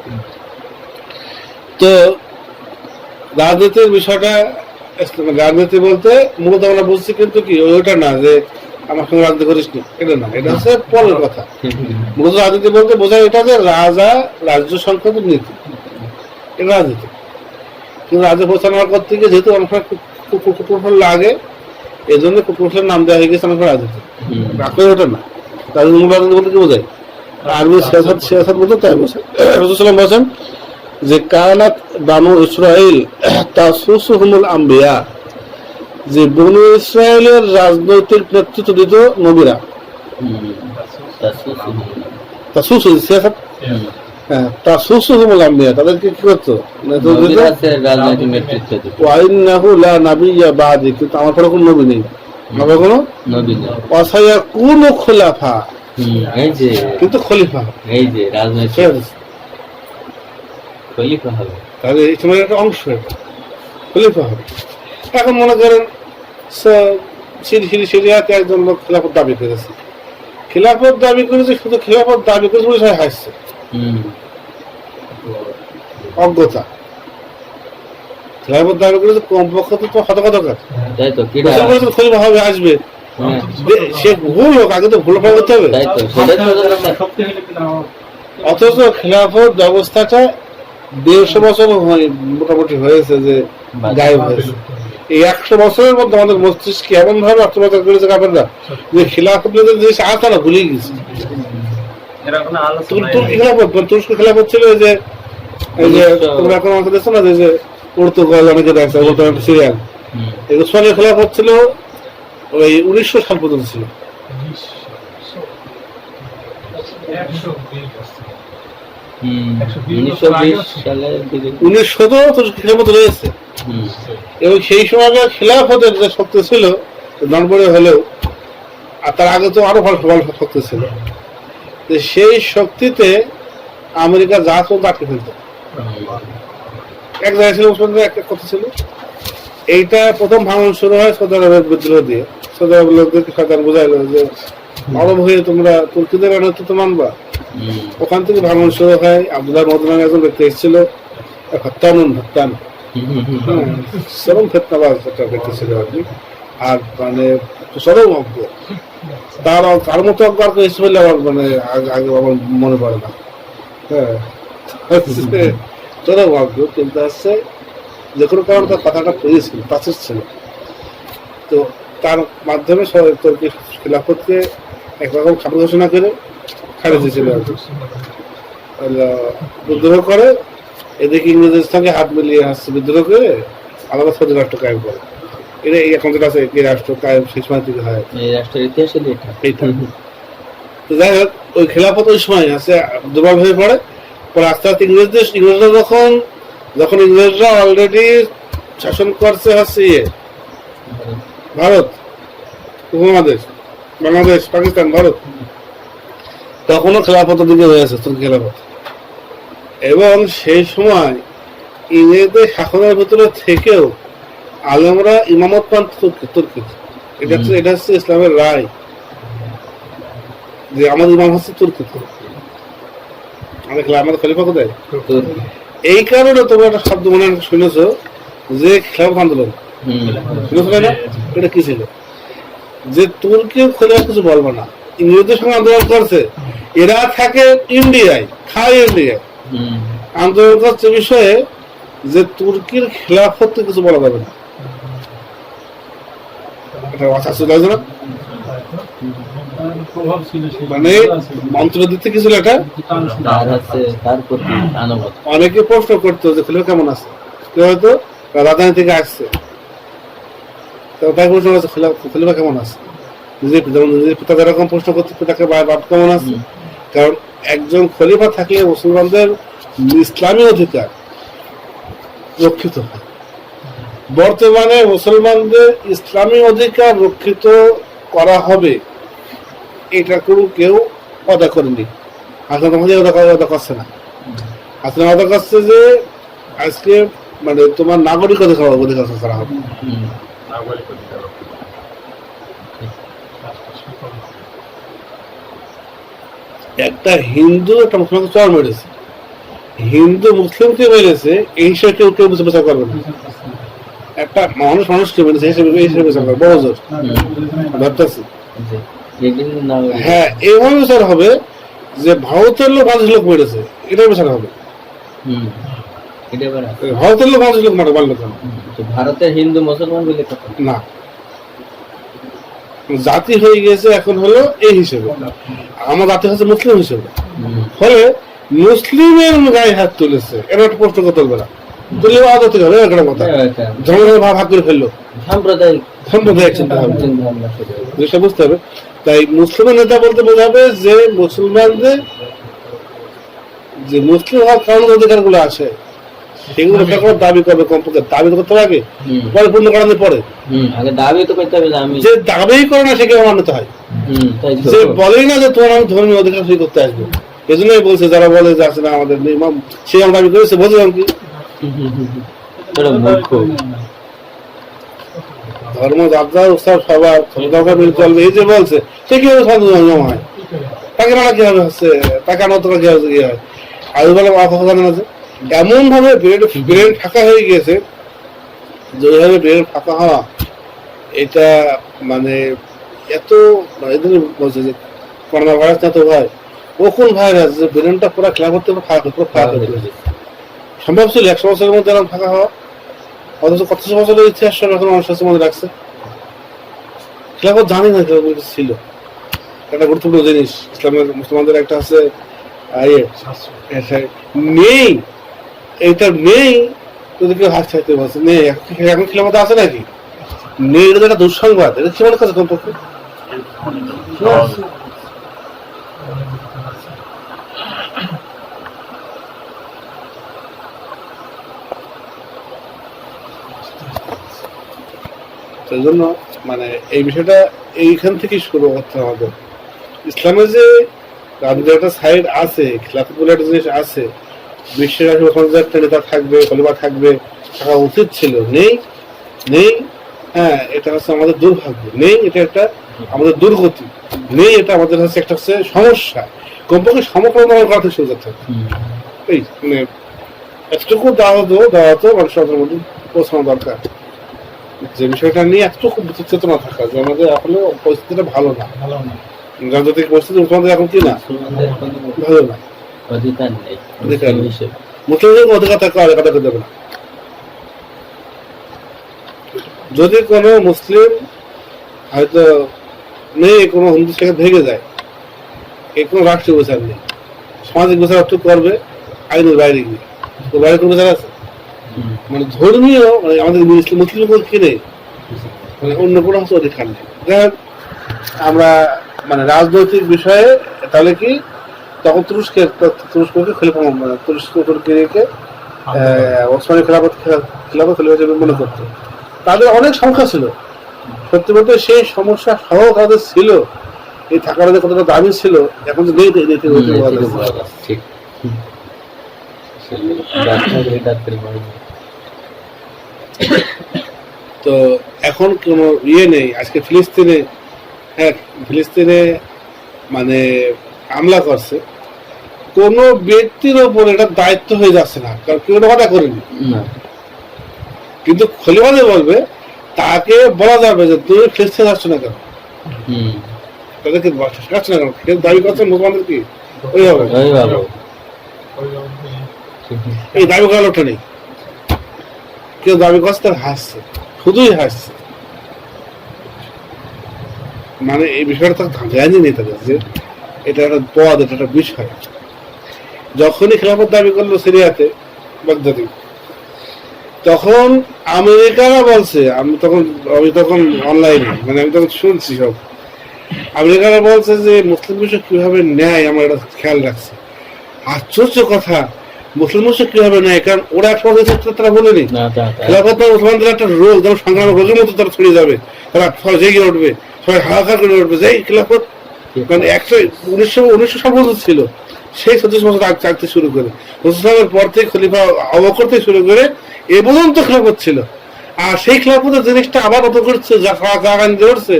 [SPEAKER 1] তো রাজনীতির বিষয়টা, রাজনীতি বলতে মূলত আমরা বুঝছি কিন্তু কি ওইটা না যে আমার সঙ্গে রাজনীতি করিস নি, এটা না, এটা হচ্ছে পরের কথা। মূলত রাজনীতি বলতে বোঝায় এটা যে রাজা রাজ্য সংক্রান্ত নীতি, এটা রাজনীতি। কিন্তু রাজ্য পরিচালনা করতে গিয়ে যেহেতু অনেক সময় কুকুর লাগে, এই জন্য কুকুরের নাম দেওয়া হয়ে গেছে অনেক রাজনীতি, আসলে ওটা না। রাজনীতি মূল রাজনীতি বলতে কি বোঝায়? আরবি সিয়াসাত বলতে তাই বোঝায়। রাসূলুল্লাহ সাল্লাল্লাহু আলাইহি ওয়াসাল্লাম বলেন যে কানাত বানু ইসরাঈল তাসুসুহুমুল আম্বিয়া, যে বনু ইসরায়েলের রাজনৈতিক নেতৃত্ব দিত নবীরা। তাসুসু সিয়াসাত, হ্যাঁ, তাসুসুহুমুল আম্বিয়া, তাদেরকে কি করতো?
[SPEAKER 2] রাজনৈতিক নেতৃত্ব দিত।
[SPEAKER 1] ওয়া ইন্নাহু লা নাবিয়্যা বা'দি, কিন্তু আমার পরে কোনো নবী নেই, আমার কোনো
[SPEAKER 2] নবী নেই।
[SPEAKER 1] ওয়া সায়াকুনু খুলাফা,
[SPEAKER 2] এই যে
[SPEAKER 1] কিন্তু খলিফা,
[SPEAKER 2] এই যে রাজনৈতিক খলিফা হবে,
[SPEAKER 1] তাহলে এই সময় একটা অংশ এটা খলিফা হবে। এখন মনে করেন সিরিয়াতে একজন লোক খিলাফত দাবি করেছে, খিলাফত দাবি করেছে, শুধু খিলাফত দাবি করেছে বলে সবাই হাসছে, অজ্ঞতা। খিলাফত দাবি করেছে কমপক্ষে তো হতকা দরকার,
[SPEAKER 2] তাই তো কি
[SPEAKER 1] খলিফা হবে, আসবে, সে ভুল হোক, আগে তো ভুল করতে হবে।
[SPEAKER 2] তাই তো সেটাই তো
[SPEAKER 1] অথচ খেলাফত ব্যবস্থাটা 150 বছর মোটামুটি হয়েছে যে গায়েব হয়েছে। এই 100 বছরের মধ্যে আমাদের মস্তিষ্কে এমন ভাবে অর্থবাদ করেছে কাপড়রা যে খেলাফত জিনিস আসা না ভুলে গেছে। তুরস্ক খেলাফত ছিল যে এই যে তোমরা এখন আমাকে দেখছো না যে পর্তুগাল অনেকে দেখছে, সিরিয়াল, এই উসমানীয় খেলাফত ছিল ওই 1900 সাল পর্যন্ত ছিল। 1900 খেলাফত রয়েছে, এবং সেই সময় খেলাফতের যে শক্তি ছিল নড়বড়ে হলেও, আর তার আগে তো আরো ভালো শক্তি ছিল, সেই শক্তিতে আমেরিকা যা চলতো আটকে ফেলত। এক জায়গায় ছিল মুসলমানদের একটা কথা ছিল, এইটা প্রথম ভাঙন শুরু হয় সৌদি আরবের বিদ্রোহ দিয়ে। সৌদি আরবের লোকদেরকে সরকার বোঝাইলো যে আরব হয়ে তোমরা তুর্কিদের নেতৃত্ব মানবা। ওখান থেকে ভাঙন শুরু হয়। আব্দুল্লাহ মদনার একজন ব্যক্তি এসেছিল, চরম ফেতনাবাজ একটা ব্যক্তি ছিল আর কি, আর মানে চরম অজ্ঞ, তার মতো অজ্ঞ আর কেউ এসে আমার মানে আগে আমার মনে পড়ে না। হ্যাঁ, চরম অজ্ঞ, কিন্তু হচ্ছে যে কোনো কারণে তার কথাটা পেয়েছিল, প্রাচীর ছিল। তো তার মাধ্যমে তুর্কি খিলাফতকে একরকম খাবার ঘোষণা করে খাড়ে দিয়েছিল আর কি, বিদ্রোহ করে। এদিকে ইংরেজদের সঙ্গে হাত মিলিয়ে আসছে, বিদ্রোহ করে আলাদা সৌদি রাষ্ট্র কায়েম করে। এটা এখন যেটা আছে এই রাষ্ট্র কায়েম সেই সময় থেকে হয়,
[SPEAKER 2] এই রাষ্ট্রের ইতিহাসে
[SPEAKER 1] এইটা। তো যাই হোক, ওই খেলাফত ওই সময় আছে দুর্বল হয়ে পড়ে। পরে আস্তে আস্তে ইংরেজরা যখন ইংরেজরা অলরেডি শাসন করছে হচ্ছে ভারত উপমহাদেশ, বাংলাদেশ, পাকিস্তান, ভারত, তখনও খেলাফতের দিকে হয়েছে তুর্কি খেলাফত। এবং সেই সময় ইংরেজদের শাসনের ভিতরে থেকেও আলেমরা ইমামত পান তুর্কি। এটা হচ্ছে ইসলামের রায় যে আমাদের ইমাম হচ্ছে তুর্কিতে, আমাদের খলিফা কোথায়। এই কারণে তোমরা একটা শব্দ মনে শুনেছ যে খেলাফত আন্দোলন, শুনেছ না? এটা কি ছিল যে তুর্কিও খলিফা কিছু বলবো না, ইংরেজদের সঙ্গে আন্দোলন করছে, এরা থাকে ইন্ডিয়ায়, খায় ইন্ডিয়ায়, আন্দোলন করছে বিষয়ে যে তুর্কির খেলাফত কিছু বলা যাবে না। মানে মন্ত্র দিতে কিছু লেখা, অনেকে প্রশ্ন করতো যে খলিফা কেমন আছে, কেউ হয়তো রাজধানী থেকে আসছে, তাই প্রশ্ন করছে খলিফা কেমন আছে, নিজের পিতা যেরকম প্রশ্ন করতে পিতাকে বাপ কেমন আছে। কারণ একজন খলিফা থাকলে মুসলমানদের ইসলামী অধিকার রক্ষিত হয়। বর্তমানে মুসলমানদের ইসলামী অধিকার রক্ষিত করা হবে এটা কেউ অদা করেনি। হাসান অদা করছে না। হাসান অদা করছে যে আজকে মানে তোমার নাগরিক অধিকার করা হবে। একটা হিন্দু একটা মুসলমানকে চর মেরেছে, হিন্দু মুসলিমকে মেরেছে, এই হিসেবে কেউ বিচার করবে না। একটা মানুষকে মেরেছে হিসেবে বিচার করবে, বড় জোর ধরতেছে।
[SPEAKER 2] জি। যেদিন না হলে-
[SPEAKER 1] হ্যাঁ, এইভাবে বিচার হবে যে ভারতের লোক 50 লোক মেরেছে, এটাই বিচার হবে।
[SPEAKER 2] হুম, এটা এবার আছে।
[SPEAKER 1] ভারতের লোক 50 লোক মারলো কেন?
[SPEAKER 2] তো ভারতের হিন্দু মুসলমান বলে কথা
[SPEAKER 1] না, জাতি হয়ে গেছে এখন হলো এই হিসেবে, আমার জাতি হচ্ছে মুসলিম হিসেবে। ফলে মুসলিমের গায়ে হাত তুলেছে, এটা একটা প্রশ্ন করতে হবে না, তুলে আদত হবে একটা কথা, ধর্মের ভাগ করে ফেললো,
[SPEAKER 2] সাম্প্রদায়িক
[SPEAKER 1] সম্প্রদায়ের চিন্তা হবে,
[SPEAKER 2] চিন্তাভাবনা শুরু হয়েছে।
[SPEAKER 1] জিনিসটা বুঝতে হবে। তাই মুসলিমের নেতা বলতে বোঝাবে যে মুসলমানদের যে মুসলিম হওয়ার কারণ অধিকার গুলো আছে সেগুলো রক্ষা করার দাবি করবে, কমপক্ষে দাবি করতে হবে আগে, পরে পূর্ণ করানোর পরে।
[SPEAKER 2] আগে দাবি তো করতে হবে যে আমি
[SPEAKER 1] যে দাবি করে না সে কেউ মানতে হয়,
[SPEAKER 2] তাই তো।
[SPEAKER 1] যে বলেই না যে তোমার আমি ধর্মীয় অধিকার সই করতে আসবো। এই জন্যই বলছে যারা বলে যে আসলে আমাদের ইমাম সে আমার দাবি করেছে, বুঝলাম কি
[SPEAKER 2] ওরা মূর্খ।
[SPEAKER 1] ধর্ম যাত্রা উৎসব সবার দরকার মিলে চলবে, এই যে বলছে সে কিভাবে ধর্ম হয়, তাকে মানা কিভাবে হচ্ছে, তাকে আনন্দটা কিভাবে কি হয়, আজ বলে কথা জানে না যে এমন ভাবে ব্রেন ফাঁকা হয়ে গিয়েছে, যেভাবে ব্রেন ফাঁকা হওয়া এটা মানে এত এদের বলছে যে করোনা ভাইরাস না তো ভাই, ও কোন ভাইরাস যে ব্রেনটা পুরো খেলা করতে ফাঁকা করে দিয়েছে। সম্ভব ছিল 100 বছরের মধ্যে এরকম ফাঁকা হওয়া? অথচ কত বছরের ইতিহাস এখন মানুষের মধ্যে রাখছে, খেলাফত জানি না খেলাফত ছিল একটা গুরুত্বপূর্ণ জিনিস। ইসলামের মুসলমানদের একটা আছে নেই, এইটা নেই, যদি কেউ হাত চাইতে বলছে নেই, এখন খেলাফত আছে নাকি নেই, এটা তো একটা দুঃসংবাদ, এটা কি মনে করছে কমপক্ষে? সেই জন্য মানে এই বিষয়টা এইখান থেকেই শুরু করতে হবে। ইসলামের যে রাজনীতির একটা সাইড আছে, খেলাফত বলে একটা জিনিস আছে, বিশ্বের একটা নেতা থাকবে, খলিফা থাকবে, থাকা উচিত ছিল, নেই নেই। হ্যাঁ, এটা হচ্ছে আমাদের দুর্ভাগ্য, নেই এটা একটা আমাদের দুর্গতি, নেই এটা আমাদের হচ্ছে একটা হচ্ছে সমস্যা। কমপক্ষে সমকলন করা থেকে শুরু করতে হবে। এই মানে এতটুকু দাওয়াত মানুষের মধ্যে পৌঁছানো দরকার, যে বিষয়টা নিয়ে এতটুকু চেতনা থাকা যে আমাদের আসলে পরিস্থিতিটা ভালো না, রাজনৈতিক পরিস্থিতি মুসলমানদের এখন কি না ভালো না,
[SPEAKER 2] অধিকার নেই
[SPEAKER 1] অধিকার নেই।
[SPEAKER 2] হিসেবে।
[SPEAKER 1] মুসলিমদের অধিকার থাকলে আলাদা কথা দেবে না। যদি কোনো মুসলিম হয়তো নেই, কোনো হিন্দু থেকে ভেঙে যায়, এই কোনো রাষ্ট্রীয় বিচার নেই, সামাজিক বিচার একটু করবে আইনের বাইরে গিয়ে, তো বাইরে কোনো বিচার আছে? মানে ধর্মীয় মানে আমাদের মুসলিম কি নেই, মানে অন্য কোনো হচ্ছে অধিকার নেই। যাই আমরা মানে রাজনৈতিক বিষয়ে তাহলে কি তখন তুরস্ককে খলিফা তুর্কিকে ওসমানী খেলাফত হিসেবে মনে করতো, তাদের অনেক সংখ্যা ছিল, সত্যি বলতে সেই সমস্যা সহ তাদের ছিল, এই থাকার কতটা দাবি ছিল, এখন তো নেই।
[SPEAKER 2] ঠিক।
[SPEAKER 1] তো এখন কোনো ইয়ে নেই। আজকে ফিলিস্তিনে, হ্যাঁ ফিলিস্তিনে মানে হামলা করছে, কোন ব্যক্তির ওপর এটা দায়িত্ব হয়ে যাচ্ছে না, কারণ কেউ কথা করেনি, কিন্তু খলিফাতে বলবে, তাকে বলা যাবে যে তুমি ফিলিস্তিনে যাচ্ছ না কেন, তাদেরকে যাচ্ছ না কেন, কেউ দাবি করছে মুসলমানদের কি ওইভাবে এই দাবি করার লোকটা নেই, কেউ দাবি করছে তার হাসছে, শুধুই হাসছে। মানে এই বিষয়টা তার জ্ঞানই নেই তাদের যে এটা একটা পদ, এটা একটা বিষয়। যখনই খেলাফত দাবি করলো সিরিয়াতে বাগদাদি, তখন আমেরিকারা বলছে, আমি তখন অনলাইনে মানে আমি তখন শুনছি সব, আমেরিকারা বলছে যে মুসলিম বিষয় কিভাবে নেয় আমার এটা খেয়াল রাখছে। আশ্চর্য কথা, মুসলিম বিষয় কিভাবে নেয়, কারণ ওরা এক সময় তারা বলেনি খেলাফত মুসলমানদের একটা রোগ, যেমন সংগ্রামের রোগের মতো তারা ছড়িয়ে যাবে, তারা জেগে উঠবে, সবাই হাহাকার করে উঠবে, যেই খেলাফত মানে 1900 সাল পর্যন্ত ছিল, সেই 36 বছর চাকতে শুরু করে মুসলমানের পর থেকে খলিফা আবু বকর থেকে শুরু করে এ পর্যন্ত খেলাফত ছিল। আর সেই খেলাফতের জিনিসটা আবার অত করছে, যা ধরছে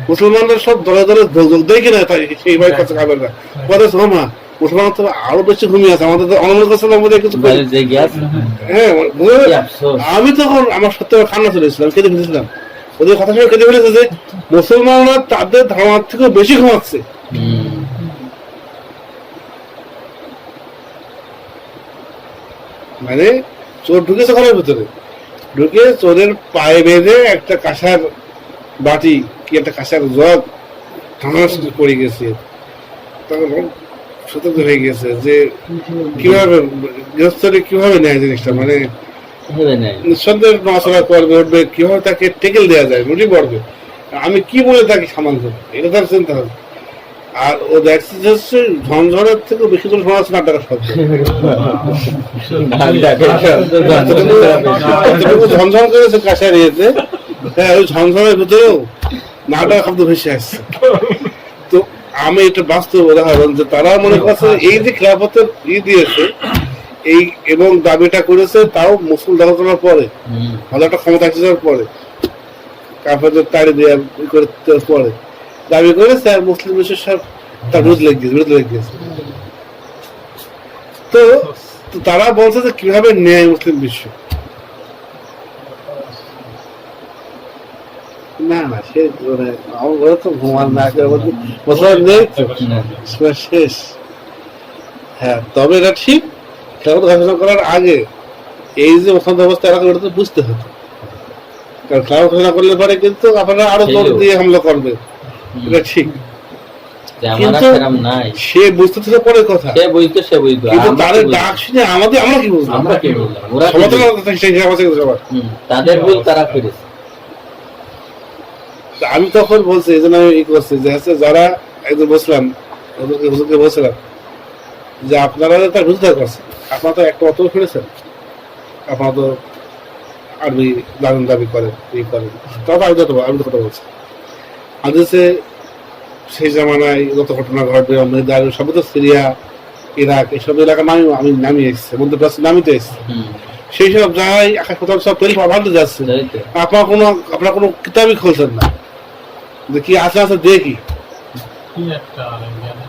[SPEAKER 1] মুসলমানরা সব দলে দলে যোগ দেয় কিনা, তাই সেই ভাই কাছে খাবেন না পরে সোমা মুসলমান তো আরো বেশি ঘুমিয়ে আছে, আমাদের তো অনমল করছিলাম কিছু। হ্যাঁ, আমি তখন আমার সত্যি কান্না চলেছিলাম, কেঁদে ফেলেছিলাম, ওদের কথা শুনে কেটে ফেলেছে যে মুসলমানরা তাদের ধারণার থেকেও বেশি ঘুমাচ্ছে। মানে চোর ঢুকেছে ঘরের ভিতরে, ঢুকে চোরের পায়ে বেঁধে একটা কাঁসার বাটি কি একটা কাঁসার জগ ঠাস পড়ে গেছে, তখন সতর্ক হয়ে গেছে যে কিভাবে গৃহস্থরে কিভাবে নেয় জিনিসটা, মানে নিঃসন্দেহে নড়াচড়া করবে, উঠবে, কিভাবে তাকে টেকেল দেওয়া যায়, রুটি পড়বে, আমি কি বলে তাকে সামাল দেবো, এটা তার চিন্তা হবে। আর ও দেখছে হচ্ছে ঝঞ্ঝনের থেকে বেশি করে শোনা যাচ্ছে না টাকার শব্দ, ঝনঝন করেছে কাঁসার ইয়েতে, হ্যাঁ ওই ঝনঝনের ভিতরেও নাটার শব্দ ভেসে আসছে। তো আমি এটা বাস্তব উদাহরণ যে তারা মনে করছে এই যে খেলাফতের দিয়েছে এই এবং দাবিটা করেছে, তাও মুসলিম দখল করার পরে, ভালো একটা ক্ষমতা এসে পরে, কাফেরদের তাড়ি দেওয়ার করতে পরে দাবি করেছে, আর মুসলিম বিশ্বের সব তার বিরুদ্ধে লেগে গেছে। তো তারা বলছে যে কিভাবে নেয় মুসলিম বিশ্ব, না না সে আমার ঘরে তো ঘুমান না নেই শেষ। হ্যাঁ তবে এটা ঠিক, খেলাফত ঘোষণা করার আগে এই যে অশান্ত অবস্থা এলাকা ওটা তো বুঝতে হতো, কারণ খেলাফত ঘোষণা করলে পরে কিন্তু আপনারা আরো জোর দিয়ে হামলা করবে, এটা ঠিক। কিন্তু সে বুঝতে ছিল পরের কথা, কিন্তু তাদের ডাক শুনে আমরা কি বুঝলাম,
[SPEAKER 2] তাদের ভুল তারা করেছে।
[SPEAKER 1] আমি তখন বলছি এই জন্য আমি ই করছি যে হচ্ছে যারা একজন বসলাম ওদেরকে হুজুরকে বলছিলাম যে আপনারা তার বুঝতে করছেন, আপনারা তো একটা অত ফিরেছেন, আপনারা তো আরবি দাবি করেন ই করেন, তাও আমি তো কথা বলছি। আমাদের সেই জামানায় যত ঘটনা ঘটবে সবই তো সিরিয়া ইরাক এইসব এলাকা আমি নামিয়ে এসেছি, মধ্যপ্রাচ্যে নামিতে এসেছি, সেই সব জায়গায় আকাশ পাতাল সব তেল ভাবতে যাচ্ছে, আপনার কোনো কিতাবই খুলছেন না যে কি আছে দেখি,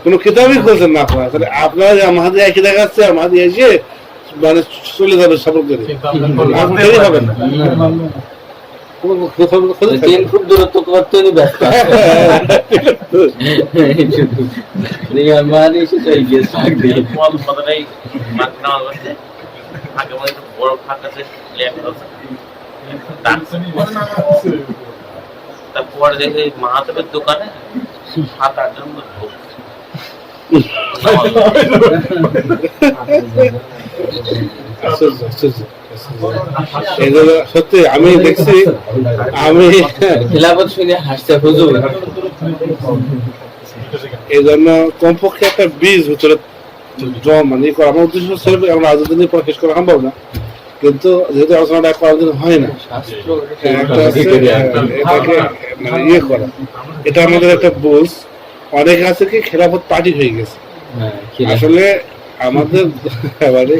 [SPEAKER 1] কোনো কিতাবই খুলছেন না আপনারা, তাহলে আপনারা মাহাদি একই দেখাচ্ছে আর মাহাদি এসে মানে চলে যাবে সফর করে, হবে না
[SPEAKER 2] খুব দূরত্ব করতে ব্যস্ত
[SPEAKER 3] তারপরে দেখে মাহাতের দোকানে 7-8 জন লোক
[SPEAKER 1] সত্যি আমি দেখছি, আমি
[SPEAKER 2] খেলাফত শুনে হাসতে হুজুর,
[SPEAKER 1] এই জন্য কমপক্ষে একটা বীজ ভিতরে মানে আমার উদ্দেশ্য ছিল আমরা রাজনীতি পর শেষ করা সম্ভব না, কিন্তু যেহেতু আলোচনাটা করার হয় না, এটাকে মানে ইয়ে করা, এটা আমাদের একটা বোঝ। অনেক আছে কি খেলাফত পার্টি হয়ে গেছে, আসলে আমাদের মানে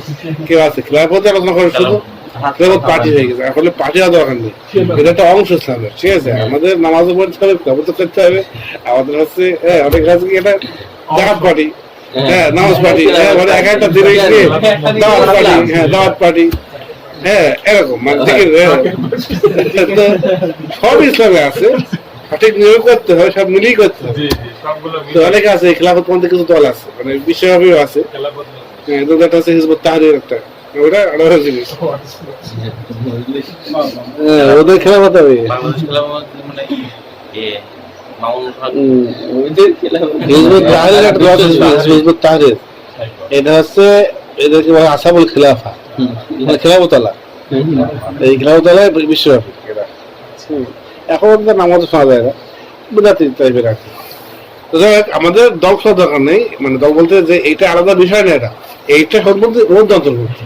[SPEAKER 1] কেউ আছে খেলাফত আলোচনা করে শুধু খেলাফত পার্টি হয়ে গেছে, আসলে পার্টি হওয়া দরকার নেই, এটা একটা অংশ ইসলামের, ঠিক আছে। আমাদের নামাজও পড়তে হবে, খেলাফত করতে হবে, আমাদের হচ্ছে অনেক আছে কি এটা জাকাত পার্টি, হ্যাঁ নামাজ পার্টি, হ্যাঁ মানে এক একটা দিনে দাওয়াত পার্টি, হ্যাঁ দাওয়াত পার্টি, হ্যাঁ এরকম মানে তো সব ইসলামে আছে, সঠিক নিয়োগ করতে হয়, সব মিলিয়ে করতে হবে। তো অনেকে আছে খেলাফত পন্থী কিছু দল আছে, মানে বিশ্বব্যাপীও আছে, আছে হিজবুত তাহরীর একটা, ওটা আলাদা জিনিস, ওদের খেলাফত হবে হিজবুত তাহরীর, এটা হচ্ছে এদেরকে বলে আসাবুল খিলাফা, খেলাফতওয়ালা, এই খেলাফতওয়ালা বিশ্বব্যাপী। এখন নামাজও শোনা যায় না, বিদাতি টাইপের আর কি। তো আমাদের দল শোনা দরকার নেই, মানে দল বলতে যে এইটা আলাদা বিষয় না, এইটা সম্বন্ধে মধ্যে অন্তর্ভুক্ত,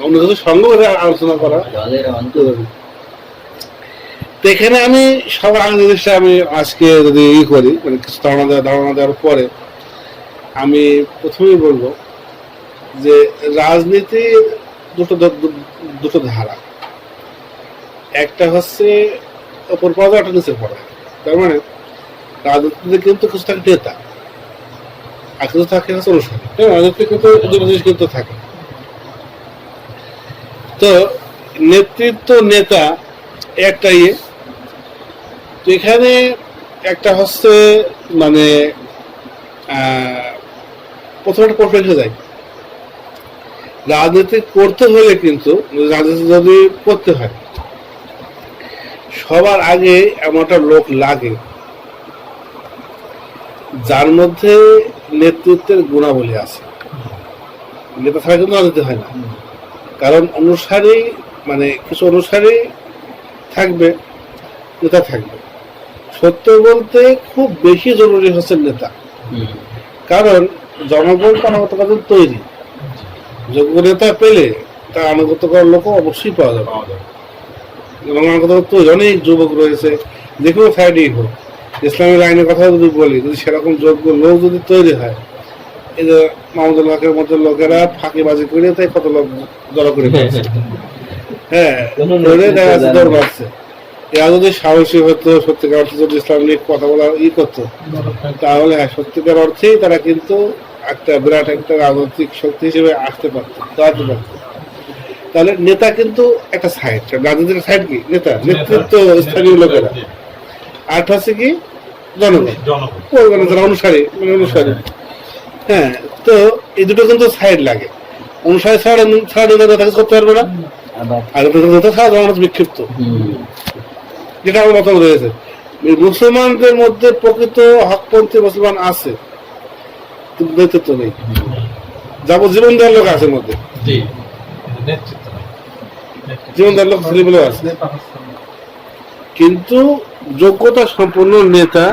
[SPEAKER 1] অন্য কিছু সঙ্গ আলোচনা করা। তো এখানে আমি সবার আগে জিনিসটা আমি আজকে যদি ই করি, মানে কিছু ধারণা দেওয়ার পরে আমি প্রথমেই বলবো যে রাজনীতির দুটো ধারা, একটা হচ্ছে ওপর পড়া, একটা নিচের পড়া। তার মানে রাজনীতিতে কিন্তু কিছু থাকে নেতা আর কিছু থাকে হচ্ছে অনুসারী, রাজনীতি কিন্তু দুটো জিনিস কিন্তু থাকে। তো নেতৃত্ব নেতা একটা ইয়ে, তো এখানে একটা হচ্ছে মানে প্রথম একটা প্রশ্ন এসে যায়, রাজনীতি করতে হলে কিন্তু রাজনীতি যদি করতে হয় সবার আগে এমন একটা লোক লাগে যার মধ্যে নেতৃত্বের গুণাবলী আছে। নেতা ছাড়া কিন্তু রাজনীতি হয় না, কারণ অনুসারী মানে কিছু অনুসারী থাকবে, নেতা থাকবে। সত্য বলতে খুব বেশি জরুরি হচ্ছে নেতা, কারণ জনগণ আনুগত্য করার তৈরি। যোগ্য নেতা পেলে তার আনুগত্য করার লোক অবশ্যই পাওয়া যাবে। জনগণ তৈরি অনেক যুবক রয়েছে, যে কোনো সাইডেই হোক। ইসলামের আইনের কথা যদি বলি, যদি সেরকম যোগ্য লোক যদি তৈরি হয়, এই যে মাহমুদুল হকের মতো লোকেরা ফাঁকিবাজি করে তাই কত লোক জড়ো করে ফেলছে। হ্যাঁ, দেখা যাচ্ছে দৌড় মারছে। এরা যদি সাহসী হতো, সত্যিকার অর্থে যদি ইসলাম নিয়ে কথা বলা করতো, তাহলে হ্যাঁ সত্যিকার অর্থেই তারা কিন্তু একটা বিরাট একটা রাজনৈতিক শক্তি হিসেবে আসতে পারতো, দাঁড়াতে পারতো। তাহলে নেতা কিন্তু একটা সাইড, রাজনীতির সাইড কি নেতা, নেতৃত্ব স্থানীয় লোকেরা, আর হচ্ছে কি জনগণ, যারা অনুসারী মানে অনুসারী। হ্যাঁ, তো এই দুটো কিন্তু সাইড লাগে। অনুসারী ছাড়া নেতা করতে পারবে না, আর নেতা ছাড়া জনগণ বিক্ষিপ্ত, যেটা আমার মতামত রয়েছে। মুসলমানদের মধ্যে প্রকৃত হকপন্থী মুসলমান আছে, কিন্তু নেতৃত্ব নেই। জীবন দেওয়ার লোক আছে মধ্যে, জীবন দেওয়ার লোক ছেলেগুলো আছে, কিন্তু যোগ্যতা সম্পন্ন নেতা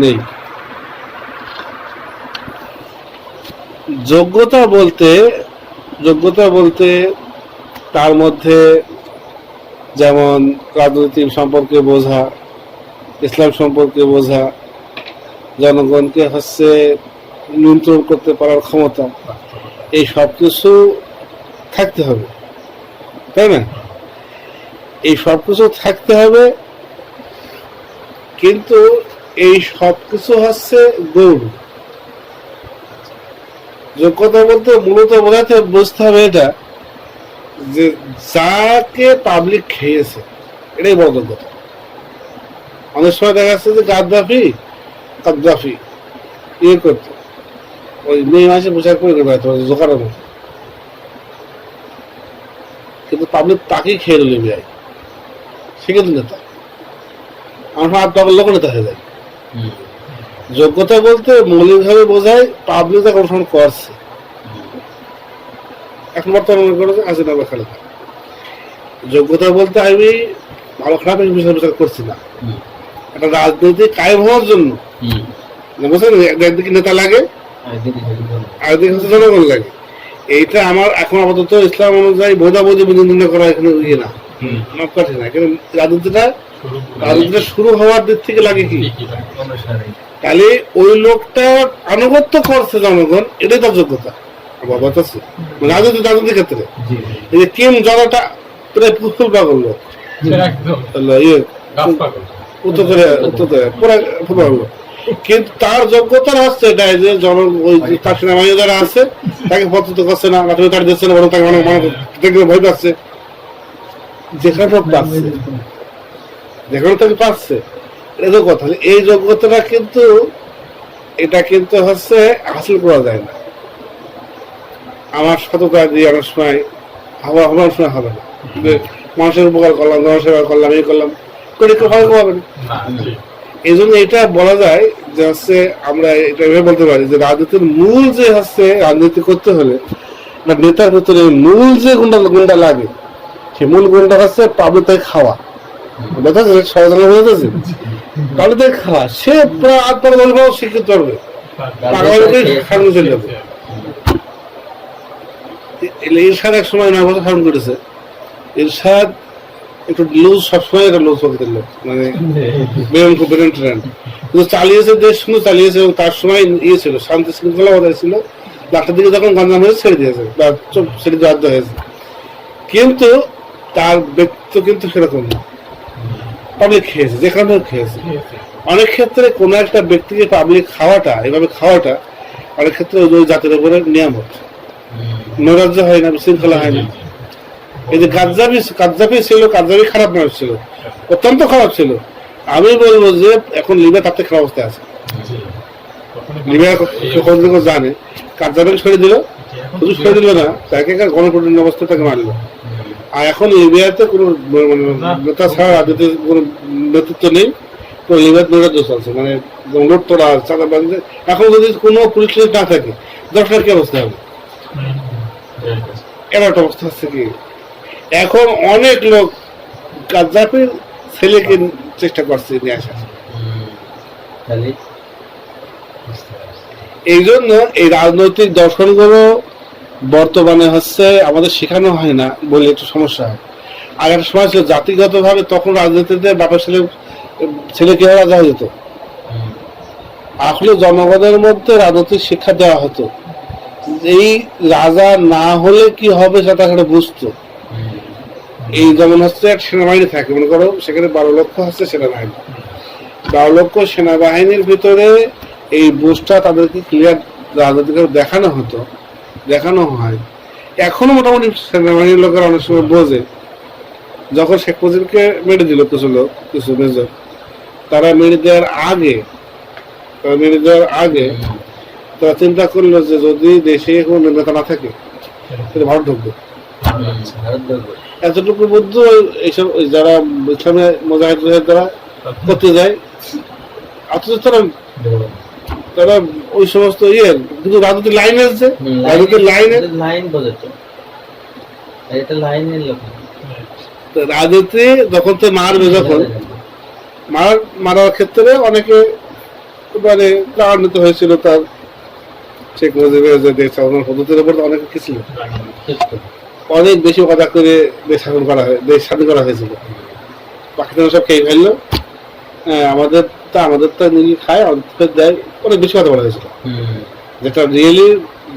[SPEAKER 1] নেই। যোগ্যতা বলতে তার মধ্যে যেমন রাজনীতি সম্পর্কে বোঝা, ইসলাম সম্পর্কে বোঝা, জনগণকে হচ্ছে নিয়ন্ত্রণ করতে পারার ক্ষমতা, এই সব কিছু থাকতে হবে, তাই না? এই সব কিছু থাকতে হবে, কিন্তু এই সব কিছু হচ্ছে গৌণ। যোগ্যতা বলতে মূলত বুঝতে হবে এটা যে যাকে পাবলিক খেয়েছে, এটাই বড় যোগ্যতা। অনেক সময় দেখা যাচ্ছে যে গাদ্দাফি ইয়ে করতো, ওই মেয়ে মাসে পোশাক করে জোকারের মতো, কিন্তু পাবলিক তাকেই খেয়ে নিল যায়, সে কিন্তু নেতা। আমার আপনার লোক নেতা হয়ে যায়। যোগ্যতা বলতে মৌলিকভাবে বোঝায় পাবলিক তাকে অনুসরণ করছে। এখন বর্তমানে মনে করেছে আছে না খালেদা। যোগ্যতা বলতে আমি ভালো খারাপ বিচার করছি না, একটা রাজনীতি কায়েম হওয়ার জন্য বুঝলেন, একদিকে নেতা লাগে আরেকদিকে হচ্ছে জনগণ লাগে। এইটা আমার এখন আপাতত ইসলাম অনুযায়ী বোঝাবুঝি বিনোদন করা এখানে ইয়ে না, কঠিন না। কিন্তু রাজনীতিটা শুরু হওয়ার দিক থেকে লাগে কি, তাহলে ওই লোকটা আনুগত্য করছে জনগণ, এটাই তার যোগ্যতা। রাজনীতির ক্ষেত্রে এই যে কিম জনটা প্রায় ফুল পাগল লোক, কিন্তু তার যোগ্যতা হচ্ছে এটাই যে তার সেনাবাহিনী যারা আছে তাকে পদ্ধত করছে না, তার দিচ্ছে না, বরং তাকে দেখলে ভয় পাচ্ছে। যেখানে তাকে পাচ্ছে, এটা কথা। এই যোগ্যতাটা কিন্তু হচ্ছে হাসিল করা যায় না। আমার সততা দিয়ে অনেক সময় আমার সময় হবে না, মানুষের উপকার করলাম, জনসেবা করলাম, এই করলাম, করে কেউ ভালো হবে না। এই জন্য এটা বলা যায় যে হচ্ছে আমরা এটা এভাবে বলতে পারি যে রাজনীতির মূল যে হচ্ছে, রাজনীতি করতে হলে নেতার ভেতরে মূল যে গুণটা লাগে, সে মূল গুণটা হচ্ছে পাবলিক থেকে খাওয়া। পাবলিক খাওয়া, সে প্রায় আত্মার শিক্ষিত করবে, চলে যাবে। ইরশাদ এক সময় 9 বছর শাসন করেছে। ইরশাদ একটু লুজ, সবসময় একটা লুজ প্রকৃতির লোক, মানে কিন্তু চালিয়েছে, দেশ সুন্দর চালিয়েছে। এবং তার সময় ইয়ে ছিল, শান্তি শৃঙ্খলা বজায় ছিল। লাখের দিকে যখন গঞ্জাম হয়েছে ছেড়ে দিয়েছে, বা ছেড়ে দিয়ে বাধ্য হয়েছে। কিন্তু তার ব্যক্তিত্ব কিন্তু সেরকম না, পাবলিক খেয়েছে, যেখানে খেয়েছে। অনেক ক্ষেত্রে কোনো একটা ব্যক্তিকে পাবলিক খাওয়াটা, এভাবে খাওয়াটা অনেক ক্ষেত্রে ওই জাতির উপরে নিয়ামত, নৈরাজ্য হয় না, বিশৃঙ্খলা হয় না। এই যে কাদ্দাফি ছিল, কাদ্দাফি খারাপ মানুষ ছিল, অত্যন্ত খারাপ ছিল। আমি বলবো যে এখন লিবিয়া তার থেকে খারাপ অবস্থায় আছে। লিবিয়া কতদিন জানে কার্যালয় সরিয়ে দিল, শুধু সরিয়ে দিল না, তাকে গণপ্রতিনিধি অবস্থা তাকে মারলো। আর এখন লিবিয়াতে কোনো মানে নেতা ছাড়া রাজনীতির কোনো নেতৃত্ব নেই, তো লিবিয়াতে নৈরাজ্য চলছে, মানে লোট তোলা চাঁদাবাজি। এখন যদি কোনো পুলিশ না থাকে দশটার কি অবস্থা হবে? এমন একটা অবস্থা হচ্ছে কি এখন অনেক লোক গাদ্দাফির ছেলেকে চেষ্টা করছে নিয়ে আসার।
[SPEAKER 2] খালি
[SPEAKER 1] এই জন্য এই রাজনৈতিক দর্শনগুলো বর্তমানে হচ্ছে আমাদের শেখানো হয় না বলে একটু সমস্যা হয়। আর একটা সময় ছিল জাতিগত ভাবে তখন রাজনীতিতে বাপের ছেলে কি রাজা হয়ে যেত, আসলে জনগণের মধ্যে রাজনৈতিক শিক্ষা দেওয়া হতো, এই রাজা না হলে কি হবে সেটা সেটা বুঝতো। এই যেমন হচ্ছে এক সেনাবাহিনী থাকে, মনে করো সেখানে 12 লক্ষ হচ্ছে সেনাবাহিনী, 12 লক্ষ সেনাবাহিনীর ভিতরে এই বুঝটা তাদেরকে ক্লিয়ার রাজনৈতিক দেখানো হতো, দেখানো হয়। এখনো মোটামুটি সেনাবাহিনীর লোকের অনেক সময় বোঝে। যখন শেখ মুজিবকে মেরে দিল কিছু লোক, কিছু মেজর, তারা মেরে দেওয়ার আগে তারা চিন্তা করলো যে যদি দেশে কোনো নেতা না থাকে তাহলে ভারত ঢুকবে। এতটুকু বুদ্ধ এইসব যারা ইসলামে মুজাহিদ যারা করতে যায়, অথচ তারা ওই সমস্ত কিন্তু রাজনীতির লাইন আছে, রাজনীতির
[SPEAKER 2] লাইন বোঝে তো, এটা লাইনের লোক।
[SPEAKER 1] রাজনীতি যখন তো মারবে, যখন মারার ক্ষেত্রে অনেকে মানে প্রাণিত হয়েছিল তার শেখ মুজিবের যে দেশ শাসনের পদ্ধতির উপর অনেক কিছু ছিল, অনেক বেশি কথা করে দেশ স্বাধীন করা হয়েছিল। পাকিস্তান সব খেয়ে ফেললো, আমাদের তো নিজে খায়, আমাদের দেয়, অনেক বেশি কথা বলা হয়েছিল, যেটা রিয়েলি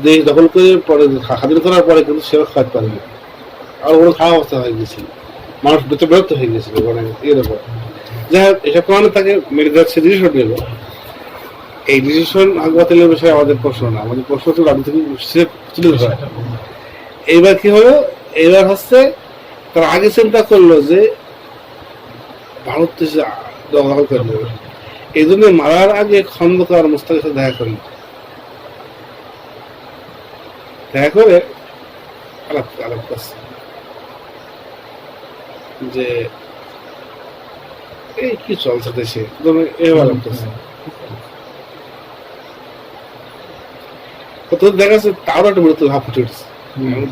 [SPEAKER 1] দেশ দখল করে পরে স্বাধীন করার পরে কিন্তু সেবা খাওয়াতে পারেনি, আর ওগুলো খাওয়া অবস্থা হয়ে গেছিল, মানুষ বিরক্ত হয়ে গেছিল মানে এরকম। যাই হোক, এসব কারণে তাকে মেরে যাচ্ছে ডিসিশন নিল। এই ডিসিশন বাতিলের বিষয়ে আমাদের প্রশ্ন না, আমাদের প্রশ্ন তো রাজনীতি তুলে ধরা। এইবার কি হলো, এইবার হচ্ছে তারা আগে চিন্তা করলো যে ভারত দেশে দখল করে নেবে, এই জন্য মারার আগে খন্দকার মোস্তাকের সাথে দেখা করলো, দেখা করে আলাপ করছে যে এই কি চলছে দেশে, আলাপ করছে। দেখা যাচ্ছে তারও একটা বিরক্ত ভাব ফুটে উঠছে।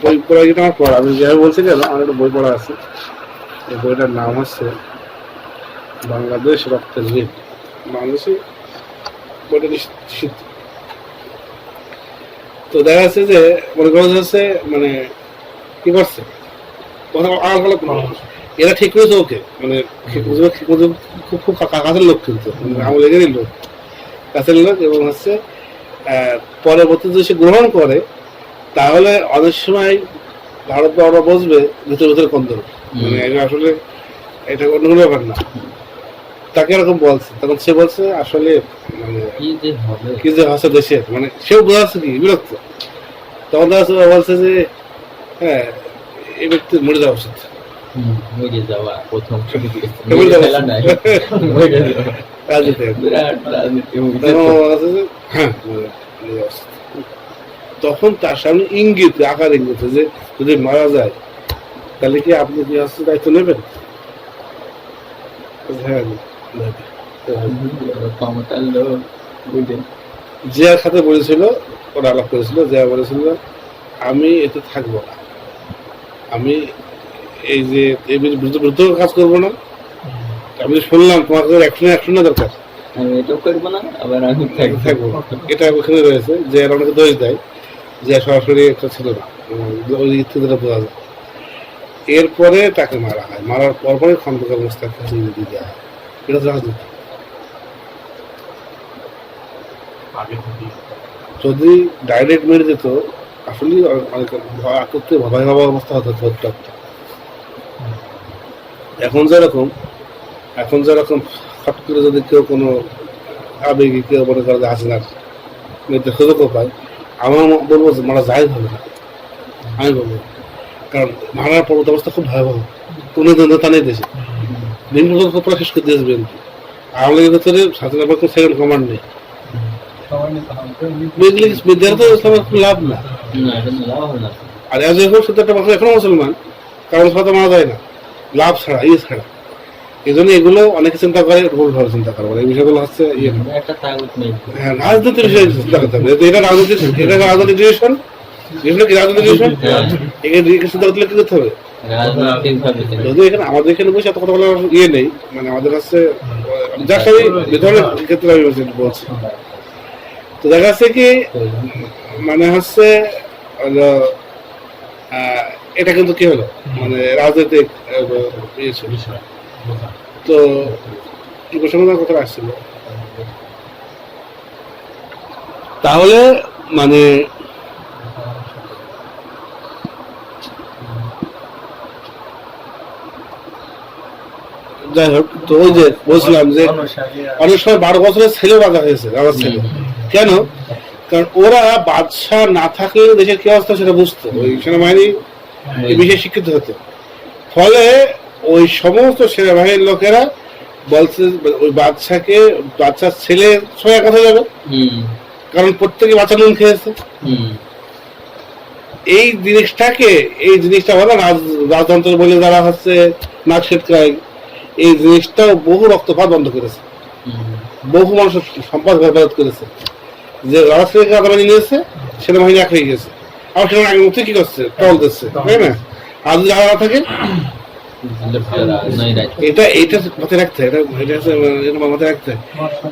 [SPEAKER 1] বই পড়া যেটা আমার পড়া, আমি যেভাবে বলছি কেন, আমার একটা বই পড়া আছে, এই বইটার নাম হচ্ছে বাংলাদেশ রক্তের ঋণ। বাংলাদেশে বইটা নিষিদ্ধ। তো দেখা যাচ্ছে যে মনে করা যাচ্ছে মানে কি করছে এরা ঠিক করেছে ওকে, মানে খুব কাছের লোক, কিন্তু আমল এগেরই লোক, কাছের লোক। এবং হচ্ছে পরবর্তীতে সে গ্রহণ করে তাহলে অনেক সময় ভারত ওরা বসবে ভিতরে কন্দর, মানে আসলে এটা অন্য কোনো ব্যাপার না। তাকে এরকম বলছে, তখন সে বলছে আসলে মানে কি যে হচ্ছে দেশের, মানে সেও বোঝাচ্ছে কি বিরক্ত। তখন তারা বলছে যে হ্যাঁ এই ব্যক্তি মরে যাওয়া উচিত, তখন তার সামনে ইঙ্গিত, আকার ইঙ্গিত যে যদি মারা যায় তাহলে কি আপনি কি হচ্ছে দায়িত্ব নেবেন? হ্যাঁ, জিয়ার সাথে বলেছিল, ওরা আলাপ করেছিল, জিয়া বলেছিল আমি এতে থাকবো না, আমি এই যে এই বিরুদ্ধে কাজ করবো না। আমি শুনলাম তোমার অ্যাকশন দরকার,
[SPEAKER 2] আমি এটাও করবো না, আবার আমি
[SPEAKER 1] থাকবো। এটা ওখানে রয়েছে যে অনেকে দোষ দেয় যে সরাসরি একটা ছিল না, ওই ইত্যাদিটা বোঝা যায়। এরপরে তাকে মারা হয়, মারার পরপরে খন্দকার মোস্তাক দিয়ে দেওয়া হয়। এটা রাজনীতি। যদি ডাইরেক্ট মেরে দিত আসলে অনেক ভয়াবহ অবস্থা হতো। এখন যেরকম হট করে যদি কেউ কোনো আবেগে কেউ মনে করে হাসিনার সুযোগও পায়, আমার বলবো যে মারা যায় হবে না, আমি বলবো। কারণ মারার পর্বত অবস্থা খুব ভয়াবহ, কোনো নেতা নেই দেশে, বিভিন্ন পুরো শেষ করে দিয়েছে বিএনপি। আওয়ামী লীগের ভেতরে স্বাধীনতা পক্ষের সেকেন্ড কমান্ড নেই। বিদ্যার্থী তো ইসলামের কোনো লাভ না।
[SPEAKER 2] না, এটা লাভ হবে না।
[SPEAKER 1] আর এজ এ হোক, শুধু একটা মানুষ এখনো মুসলমান, কারণ সাথে মারা যায় না, লাভ ছাড়া, ছাড়া। এই জন্য এগুলো অনেকে চিন্তা করে, ভুল ভাবে চিন্তা করে, এই বিষয়গুলো হচ্ছে
[SPEAKER 2] একটা তাগুত নেই।
[SPEAKER 1] হ্যাঁ, রাজনীতির বিষয়ে চিন্তা করতে হবে। এটা রাজনীতি, এটা রাজনীতি ডিসিশন, যেগুলো কি রাজনীতি ডিসিশন, এখানে চিন্তা করতে কি করতে হবে? যদিও এখানে আমাদের এখানে বসে এত কথা বলার নেই, মানে আমাদের কাছে যার সাথে ধরনের ক্ষেত্রে আমি বলছি। তো দেখা যাচ্ছে কি, মানে হচ্ছে এটা কিন্তু কি হলো, মানে রাজনৈতিক তো কি প্রসঙ্গ কথা আসছিল, তাহলে মানে যাই হোক, তো ওই যে বলছিলাম যে অনেক সময় 12 বছরের ছেলে বাধা হয়েছে, রাজার ছেলে। কেন? কারণ ওরা বাদশাহ না থাকলে দেশের কি অবস্থা সেটা বুঝতো, ওই সেনাবাহিনী এই বিষয়ে শিক্ষিত হতো। ফলে ওই সমস্ত সেনাবাহিনীর লোকেরা বলছে ওই বাদশাকে, বাদশার ছেলে সবাই কথা যাবে, কারণ প্রত্যেকে বাচ্চা নুন খেয়েছে। এই জিনিসটা বলে রাজতন্ত্র বলে যারা হচ্ছে নাক সেটকায়, এই জিনিসটাও বহু রক্তপাত বন্ধ করেছে, বহু মানুষের সম্পদ বরবাদ করেছে। যে রাজনীতি আদাবানি নিয়েছে, সেনাবাহিনী এক হয়ে গেছে, আবার সেনাবাহিনী মুক্তি কি করছে, টল দিচ্ছে, তাই না? আর যদি আলাদা থাকে, এটা মাথায় রাখতে হয়, এটা মাথায় রাখতে হয়।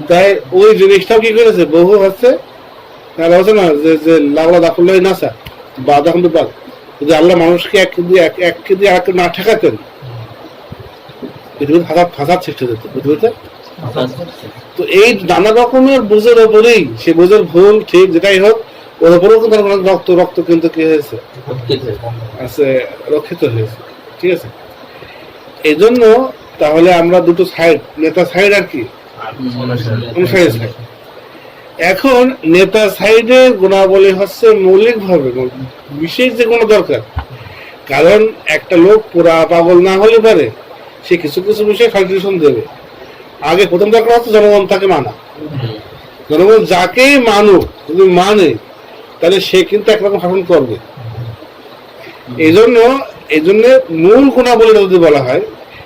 [SPEAKER 1] তাই ওই জিনিসটাও কি করেছে, বহু হচ্ছে না যে লাউলা দাফুল্লাহ নাসা বা দাখন বাদ, যদি আল্লাহ মানুষকে এক কেজি আর না ঠেকাতেন, পৃথিবীর ফাঁসাদ সৃষ্টি হতো পৃথিবীতে। তো এই নানা রকমের বুঝের ওপরেই, সে বুঝের ভুল ঠিক যেটাই হোক, ওর উপরেও কিন্তু রক্ত কিন্তু কি হয়েছে, রক্ষিত হয়েছে। ঠিক আছে, এই জন্য তাহলে আমরা দুটো সাইড, নেতা সাইড আর কি অনুসারী সাইড। এখন নেতা সাইডে গুণাবলী হচ্ছে মৌলিক ভাবে বিশেষ যে কোনো দরকার, কারণ একটা লোক পুরা পাগল না হলে পারে, সে কিছু কিছু বিষয়ে কন্ট্রিবিউশন দেবে। আগে প্রথম দরকার হচ্ছে জনগণ তাকে মানা, জনগণ যাকেই মানুক, যদি মানে তাহলে সে কিন্তু একরকম শাসন করবে। এই জন্য মূল গুণাবলী যদি বলা হয়,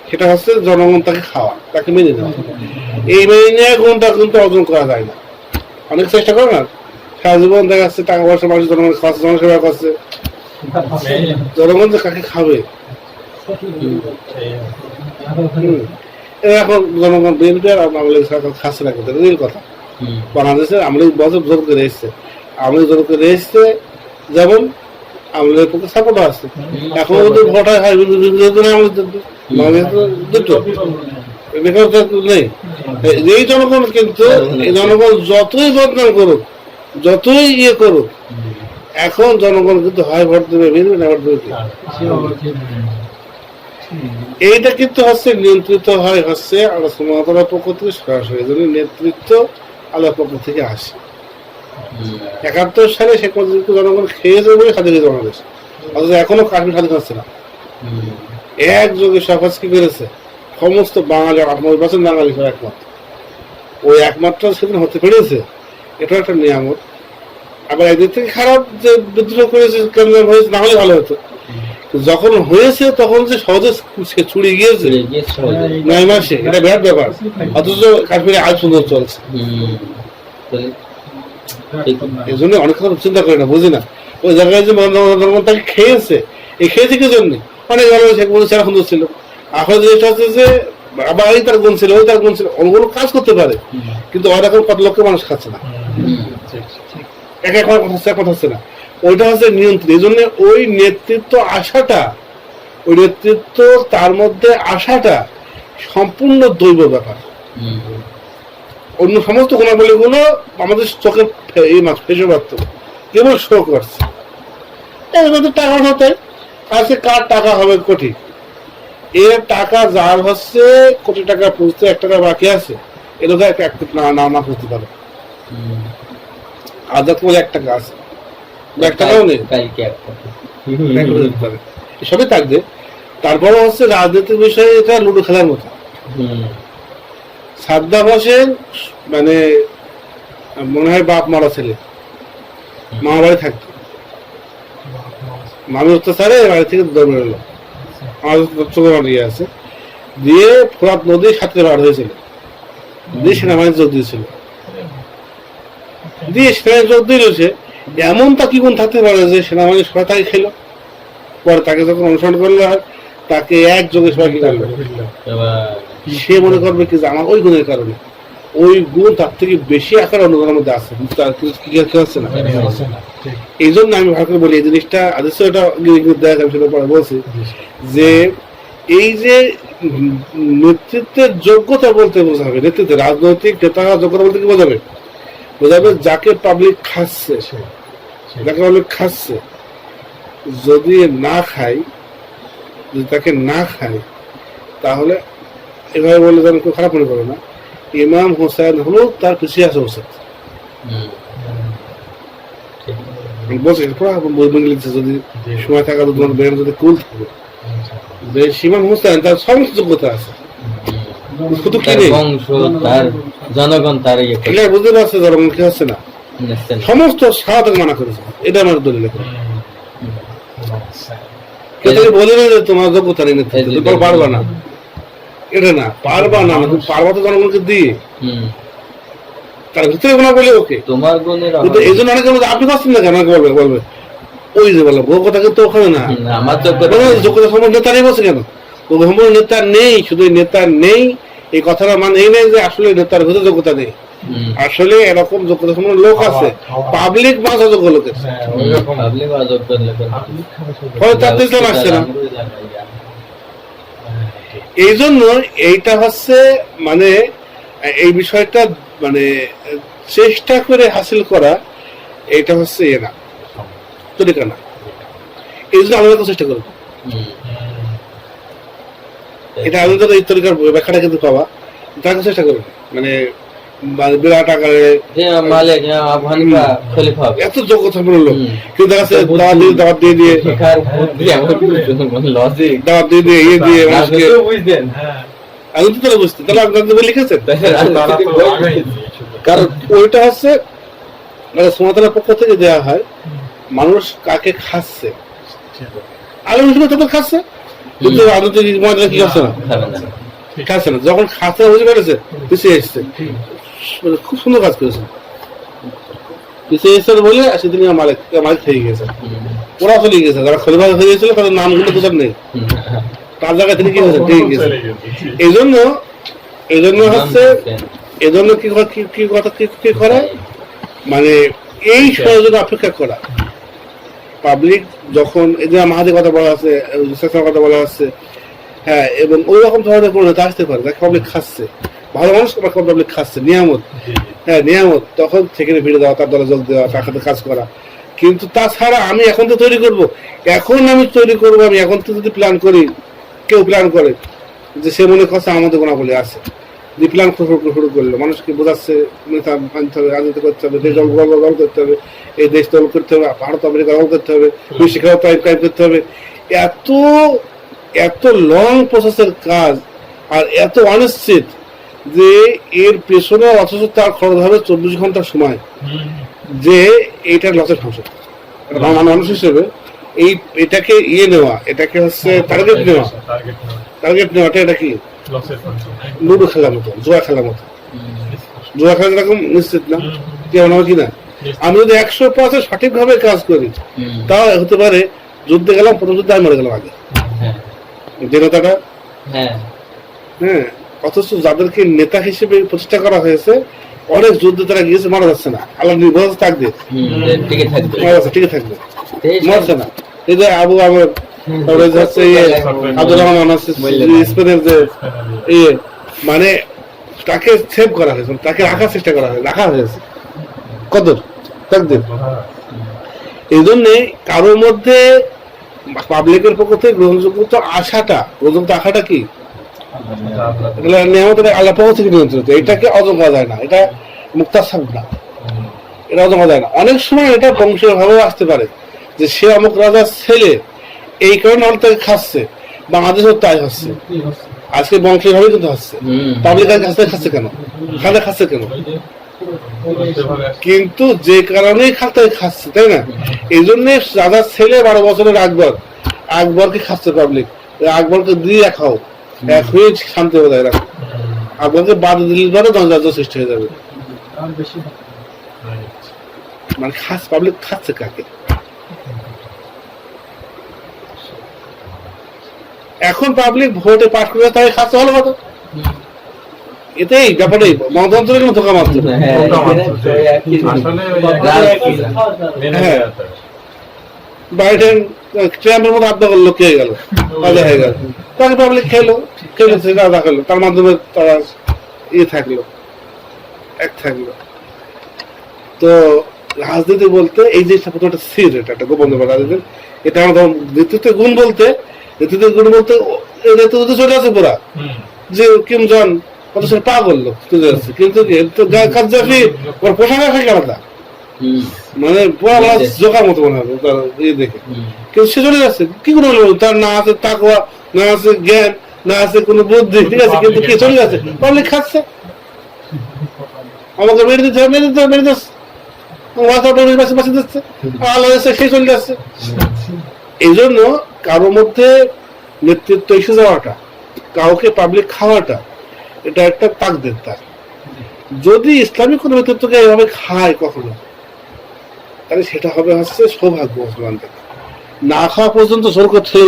[SPEAKER 1] সেটা হচ্ছে জনগণ তাকে খাওয়া, তাকে মেনে নেওয়া। এই মেনে নেওয়া গুণটা কিন্তু অর্জন করা যায় না, অনেক চেষ্টা করে না, সারা জীবন দেখা যাচ্ছে টাকা পয়সা মানুষ জনগণ খাওয়াচ্ছে, জনসেবা করছে, জনগণ যে কাকে খাবে। এখন জনগণ বিএনপি আর আওয়ামী লীগ সরকার খাচ্ছে না, কিন্তু রিল কথা। বাংলাদেশে আওয়ামী লীগ বছর জোর করে এসছে, আওয়ামী লীগ জোর করে এসছে, যেমন আওয়ামী লীগের পক্ষে সাপোর্ট আছে। এখন যদি ভোট হয় দুটো নেই, এই জনগণ কিন্তু এই জনগণ যতই বদনাম করুক, যতই করুক, এখন জনগণ কিন্তু হয় ভোট দেবে বিএনপি, না ভোট দেবে। এইটা কিন্তু হচ্ছে নিয়ন্ত্রিত হয় হচ্ছে আল্লাহর পক্ষ থেকে সরাসরি, এই জন্য নেতৃত্ব আল্লাহর পক্ষ থেকে আসে। ৭১ সালে শেখ মুজিব জনগণ খেয়েছে বলে স্বাধীন হয়েছে বাংলাদেশ, অথচ এখনো কাশ্মীর স্বাধীন হচ্ছে না। একযোগে সমাজ কি করেছে, সমস্ত বাঙালি ৯৮% বাঙালি একমাত্র, ওই একমাত্র সেদিন হতে পেরেছে, এটা একটা নিয়ামত। আবার একদিক থেকে খারাপ যে বিদ্রোহ করেছে, কেন্দ্র হয়েছে, না হলে ভালো হতো। যখন হয়েছে তখন যে সহজে ছুড়ে গিয়েছে ৯ মাসে, এটা বিরাট ব্যাপার, অথচ কাশ্মীরে আজ সুন্দর চলছে। এই জন্য অনেক কথা চিন্তা করি না, বুঝি না, ওই জায়গায় যে তাকে খেয়েছে, এই খেয়েছে কি জন্য, অনেক ভালো শেখ মুজিব সারা সুন্দর ছিল। আসলে জিনিসটা হচ্ছে যে আবার এই তার গুণ ছিল, ওই তার গুণ ছিল, অনেকগুলো কাজ করতে পারে, কিন্তু ওরকম কত লক্ষ মানুষ খাচ্ছে না, কথা হচ্ছে না, ওইটা হচ্ছে নিয়ন্ত্রণ। এই জন্য ওই নেতৃত্ব আসাটা, ওই নেতৃত্ব তার মধ্যে আসাটা সম্পূর্ণ দৈব ব্যাপার। অন্য সমস্ত গুণাবলী গুলো আমাদের চোখে ফেসে পারত, কেবল শো করছে। টাকা হতে আজকে কার টাকা হবে কোটি, এর টাকা যার হচ্ছে কোটি টাকা পুষতে 1 টাকা বাকি আছে, এরকম না পুষতে পারে, আর যার 1 টাকা আছে, 1 টাকাও নেই, সবই থাকবে। তারপরে হচ্ছে রাজনীতির বিষয়ে এটা লুডো খেলার মতো, সাদ্দাম হোসেন মানে মনে হয় বাপ মারা ছেলে, মামা বাড়ি থাকতো, মামি অত্যাচারে বাড়ি থেকে দৌড়ে এলো, আমাদের চোখে মারিয়ে আছে, দিয়ে ফোরাত নদী সাঁতরে বার হয়েছিল, দিয়ে সেনাবাহিনী যোগ দিয়েছিল, দিয়ে সেনাবাহিনী যোগ দিয়েছে। এমন তা কি গুণ থাকতে পারে যে সেনাবাহিনী সবাই তাকে খেলো, পরে তাকে যখন অনুসরণ করলো হয় তাকে এক যোগে সবাই কি করলো, সে মনে করবে কি যে আমার ওই গুণের কারণে, ওই গুণ তার থেকে বেশি আকার অনুদানের মধ্যে আছে, তার কি হচ্ছে না। এই জন্য আমি ভালো করে বলি এই জিনিসটা আদেশ দেখ, আমি সেটা পরে বলছি যে এই যে নেতৃত্বের যোগ্যতা বলতে বোঝাবে, নেতৃত্বে রাজনৈতিক নেতা যোগ্যতা বলতে কি বোঝাবে, বোঝাবে যাকে পাবলিক খাচ্ছে, যাকে পাবলিক খাচ্ছে, যদি না খাই, যদি তাকে না খাই, তাহলে এভাবে বললে যেন কেউ খারাপ মনে করে না, ইমাম হোসেন হলো তার পিছিয়ে আসা উচিত। বলছে যদি সময় থাকা তোমার ব্রেন যদি কুল থাকে, ইমাম হোসেন তার সমস্ত যোগ্যতা আছে, শুধু কি নেই
[SPEAKER 2] জনগণ তার
[SPEAKER 1] বুঝতে পারছে, জনগণ কি হচ্ছে না, সমস্ত সাহায্য মানা করেছে, এটা আমার দলিল। বলে না যে তোমার যোগ্যতা নেই, নেতৃত্ব পারবা না, এটা না, পারবা না, পারবা তো জনগণকে দিয়ে, তার ভিতরে কোনো বলে ওকে তোমার গুণের, কিন্তু এই জন্য অনেকে আপনি পাচ্ছেন না কেন, বলবে বলবে ওই যে বলবো যোগ্যতা কিন্তু ওখানে না, আমার যোগ্যতা সম্পর্ক নেতা নেই বলছে কেন, সম্পর্ক নেতা নেই, শুধু নেতা নেই এই কথাটা মানে এই নেই যে আসলে নেতার ভিতরে যোগ্যতা নেই, আসলে এরকম যোগ্যতা সম্পন্ন লোক আছে, পাবলিক মাস অযোগ্য লোকের, তার ইসলাম আসছে না। এই জন্য এইটা হচ্ছে মানে এই বিষয়টা মানে চেষ্টা করে হাসিল করা, এটা হচ্ছে এ না, তরিকা না। এই জন্য আমরা তো চেষ্টা করবো, এটা আমি তো এই তরিকার ব্যাখ্যাটা কিন্তু পাবা, তাকে চেষ্টা করবো মানে বিরাট আকারে এত যোগ্যতা সম্পন্ন লোক, কিন্তু দেখা যাচ্ছে দাওয়াত দিয়ে দিয়ে ইয়ে দিয়ে আমি তো তারা বুঝতে, তাহলে আপনাদের লিখেছেন, কারণ ওইটা হচ্ছে সুমাতার পক্ষ থেকে দেওয়া হয়, মানুষ কাকে খাচ্ছে, আলম হিসেবে তাদের খাচ্ছে, কিন্তু রাজনৈতিক ময়দানে কি খাচ্ছে না, খাচ্ছে না, যখন খাচ্ছে বুঝে পেরেছে পিছিয়ে এসছে, খুব সুন্দর কাজ করেছে, পিছিয়ে এসছে বলে সেদিন মালিক মালিক থেকে গেছে, ওরা চলে গেছে, যারা খলিফা হয়ে গেছিল তাদের নামগুলো তোদের নেই, তার জায়গায় তিনি কি হয়েছেন ঠিক গেছে। এই জন্য হচ্ছে এই জন্য কি কথা কি করা মানে এই সহযোগিতা অপেক্ষা করা, পাবলিক যখন এই যে মাহাদির কথা বলা আছে, কথা বলা আছে, হ্যাঁ, এবং ওই রকম ধরনের কোনো নেতা আসতে পারে যাকে পাবলিক খাচ্ছে, ভালো মানুষ পাবলিক খাচ্ছে, নিয়ামত, হ্যাঁ নিয়ামত, তখন সেখানে ভিড়ে দেওয়া, তার দলে যোগ দেওয়া, তার সাথে কাজ করা। কিন্তু তাছাড়া আমি এখন তো তৈরি করবো, আমি এখন তো যদি প্ল্যান করি, কেউ প্ল্যান করে যে সে মনে করছে আমাদের গুণাবলী আছে, যে প্ল্যান শুরু করলো, মানুষকে বোঝাচ্ছে নেতা আনতে হবে, রাজনীতি করতে হবে, দেশ দল করতে হবে, এই দেশ দল করতে হবে, ভারত আমেরিকা দল করতে হবে, শিক্ষা ক্রাইম করতে হবে, এত লং প্রসেসের কাজ আর এত অনিশ্চিত যে এর পেছনে অথচ তার খরচ হবে 24 ঘন্টার সময়, যে এইটার লসের ফাংশন মানুষ হিসেবে এটাকে নেওয়া, এটাকে হচ্ছে টার্গেট নেওয়াটা এটা কি লুডো খেলার মতো, জুয়া খেলার মতো, জুয়া খেলা যেরকম নিশ্চিত না কেমন হবে কিনা, আমি যদি 100% সঠিক ভাবে কাজ করি, তাও হতে পারে যুদ্ধে গেলাম, প্রথম যুদ্ধে আমি মরে গেলাম আগে, যে নেতাটা, হ্যাঁ, অথচ যাদেরকে নেতা হিসেবে প্রতিষ্ঠা করা হয়েছে অনেক যুদ্ধে তারা গিয়েছে, মারা যাচ্ছে না, আল্লাহ নির্ভর থাকবে, টিকে থাকবে, মরছে না। এই যে আবু আমর, আব্দুর রহমান স্পেনের যে মানে তাকে সেভ করা হয়েছে, তাকে রাখার চেষ্টা করা হয়েছে, রাখা হয়েছে কদর তাকদীর। এই জন্য কারোর মধ্যে পাবলিকের পক্ষ থেকে গ্রহণযোগ্যতা আশাটা কি আল্লাহ পক্ষ থেকে নিয়ন্ত্রিত, এটাকে অর্জন করা যায় না, এটা মুক্তাসাব না, এটা অর্জন করা যায় না। অনেক সময় এটা বংশীয় ভাবেও আসতে পারে যে সে অমুক রাজার ছেলে, এই কারণে অনেক তাকে খাচ্ছে, বাংলাদেশেও তাই হচ্ছে, আজকে বংশীয়ভাবে কিন্তু হচ্ছে, পাবলিক খাচ্ছে কেন, খাচ্ছে কেন? কিন্তু যে কারণেই খাচ্ছে, তাই না? এই জন্য রাজার ছেলে 12 বছরের আকবরকে খাচ্ছে পাবলিক। আকবরকে দিয়ে খাও, এক হয়ে শান্তি বজায় রাখো। আকবরকে বাদ দিলে পরে গণরাজ্য সৃষ্টি হয়ে যাবে। মানে পাবলিক খাচ্ছে কাকে? এখন পাবলিক ভোটে পাশ করে তাই খাচ্ছে, ভালো কথা। এতেই ব্যাপারে গণতন্ত্রের কোনো ধোকা মাত্র। বাইডেন ট্রাম্পের মতো আড্ডা করলো, কে হয়ে গেল, রাজা হয়ে গেল। তাকে পাবলিক খেলেছে, রাজা খেলো, তার মাধ্যমে তারা থাকলো, এক থাকলো। তো রাজনীতি বলতে এই যে একটা সিক্রেট, একটা গোপন ব্যাপার রাজনীতি। এটা আমাদের নেতৃত্বের গুণ বলতে, চলে আসে পুরা যে কিম জন কত সালে পাগল লোক চলে যাচ্ছে, কিন্তু কাদ্দাফি ওর পোশাক থাকে আলাদা, মানে জোকার মতো মনে হবে তার দেখে। কিন্তু সে চলে যাচ্ছে কি করে হলো? তার না আছে তাকওয়া, না আছে জ্ঞান, না আছে কোনো বুদ্ধি, ঠিক আছে, কিন্তু কে চলে যাচ্ছে, পাবলিক খাচ্ছে। আমাকে মেরে দিচ্ছে, মেরে দিচ্ছে, সেই চলে যাচ্ছে। এই জন্য কারোর মধ্যে নেতৃত্ব এসে যাওয়াটা, কাউকে পাবলিক খাওয়াটা, এটা একটা তাকদীর তার। যদি ইসলামিক কোন নেতৃত্বকে এইভাবে খায় কখনো, তাহলে সেটা হবে হচ্ছে সৌভাগ্য মুসলমানদের। না খাওয়া পর্যন্ত জোর করতে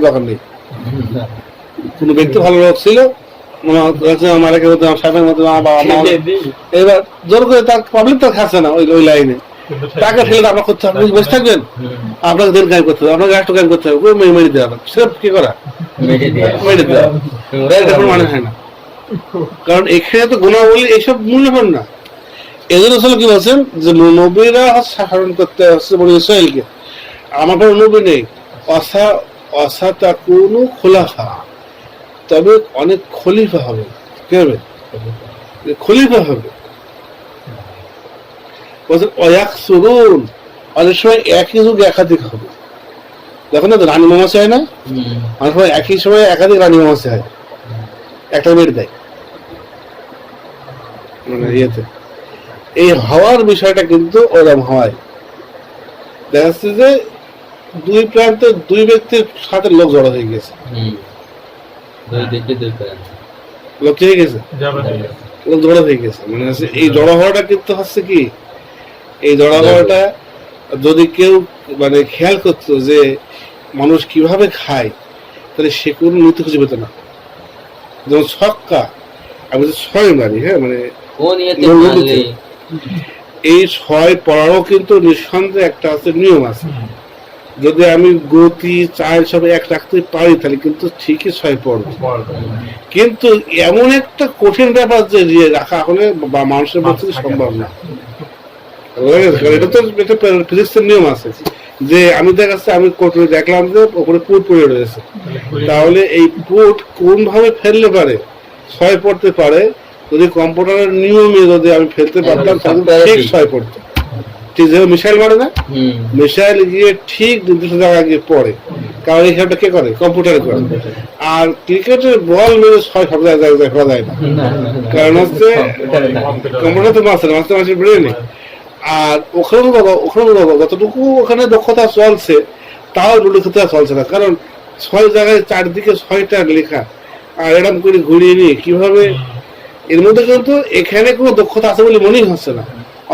[SPEAKER 1] দরকার নেই। কোন ব্যক্তি ভালো লোক ছিল, এবার জোর করে তার পাবলিক তো খাচ্ছে না ওই লাইনে, তাকে ফেলে আপনার করতে হবে, বসে থাকবেন, আপনাকে দেড় গায়ে করতে হবে, আপনাকে একটু গায়ে করতে হবে, মেরে দেওয়া হবে, সেটা কি করা, মেরে দেওয়া, মানে হয় না। কারণ এখানে তো গুণাবলী এইসব মূল্যবান না। এদের আসলে কি বলছেন যে নবীরা শাসন করতে হচ্ছে বলে ইসরায়েলকে, আমার কোনো নবী নেই, অসা কোনো খোলাফা, তবে অনেক খলিফা হবে। কি হবে? খলিফা হবে। বলছেন অয়াকসুরুন, অনেক সময় একই যুগে একাধিক হবে। দেখো না রানী মামাসি হয় না, অনেক সময় একই সময় একাধিক রানী মামাসি হয়, একটা মেরে দেয়, মানে ইয়েতে। এই হওয়ার বিষয়টা কিন্তু ওরম হয়। দেখা যাচ্ছে যে দুই প্রান্তে দুই ব্যক্তির সাথে লোক জড়ো হয়ে গেছে, লোক হয়ে গেছে, লোক জড়ো হয়ে গেছে। মানে এই জড়ো হওয়াটা কিন্তু হচ্ছে কি, এই জড়ো হওয়াটা যদি কেউ মানে খেয়াল করতো যে মানুষ কিভাবে খায়, তাহলে সে কোনো নীতি খুঁজে পেত না। যেমন ছক্কা, আমি যে 6 মারি, হ্যাঁ, মানে এই 6 পড়ারও কিন্তু নিঃসন্দেহে একটা আছে, নিয়ম আছে। যদি আমি গতি চাল সব এক রাখতে পারি, তাহলে কিন্তু ঠিকই 6 পড়বো। কিন্তু এমন একটা কঠিন ব্যাপার যে রাখা হলে বা মানুষের পক্ষে সম্ভব না। এটা তো একটা ফিজিক্সের নিয়ম আছে যে আমি দেখাচ্ছি, আমি দেখলাম যে ওপরে পুট পড়ে রয়েছে, তাহলে এই পুট কোন ভাবে ফেললে পারে 6 পড়তে পারে। যদি কম্পিউটারের নিয়মে যদি আমি ফেলতে পারতাম, তাহলে ঠিক 6 পড়তো। ঠিক যেভাবে মিসাইল মারে না, মিসাইল গিয়ে ঠিক নির্দিষ্ট জায়গায় গিয়ে পড়ে, কারণ এই খেলাটা কে করে? কম্পিউটারে করে। আর ক্রিকেটের বল মেরে 6 সব জায়গায় ফেলা যায় না, কারণ হচ্ছে কম্পিউটার তো মাস্টার ব্রেনে। আর ওখানে যতটুকু ওখানে দক্ষতা চলছে, তাও দক্ষতা চলছে না, কারণ 6 জায়গায় চারদিকে 6টা লেখা, আর এরকম করে ঘুরিয়ে নিয়ে কিভাবে, এর মধ্যে কিন্তু এখানে কোনো দক্ষতা আছে বলে মনেই হচ্ছে না।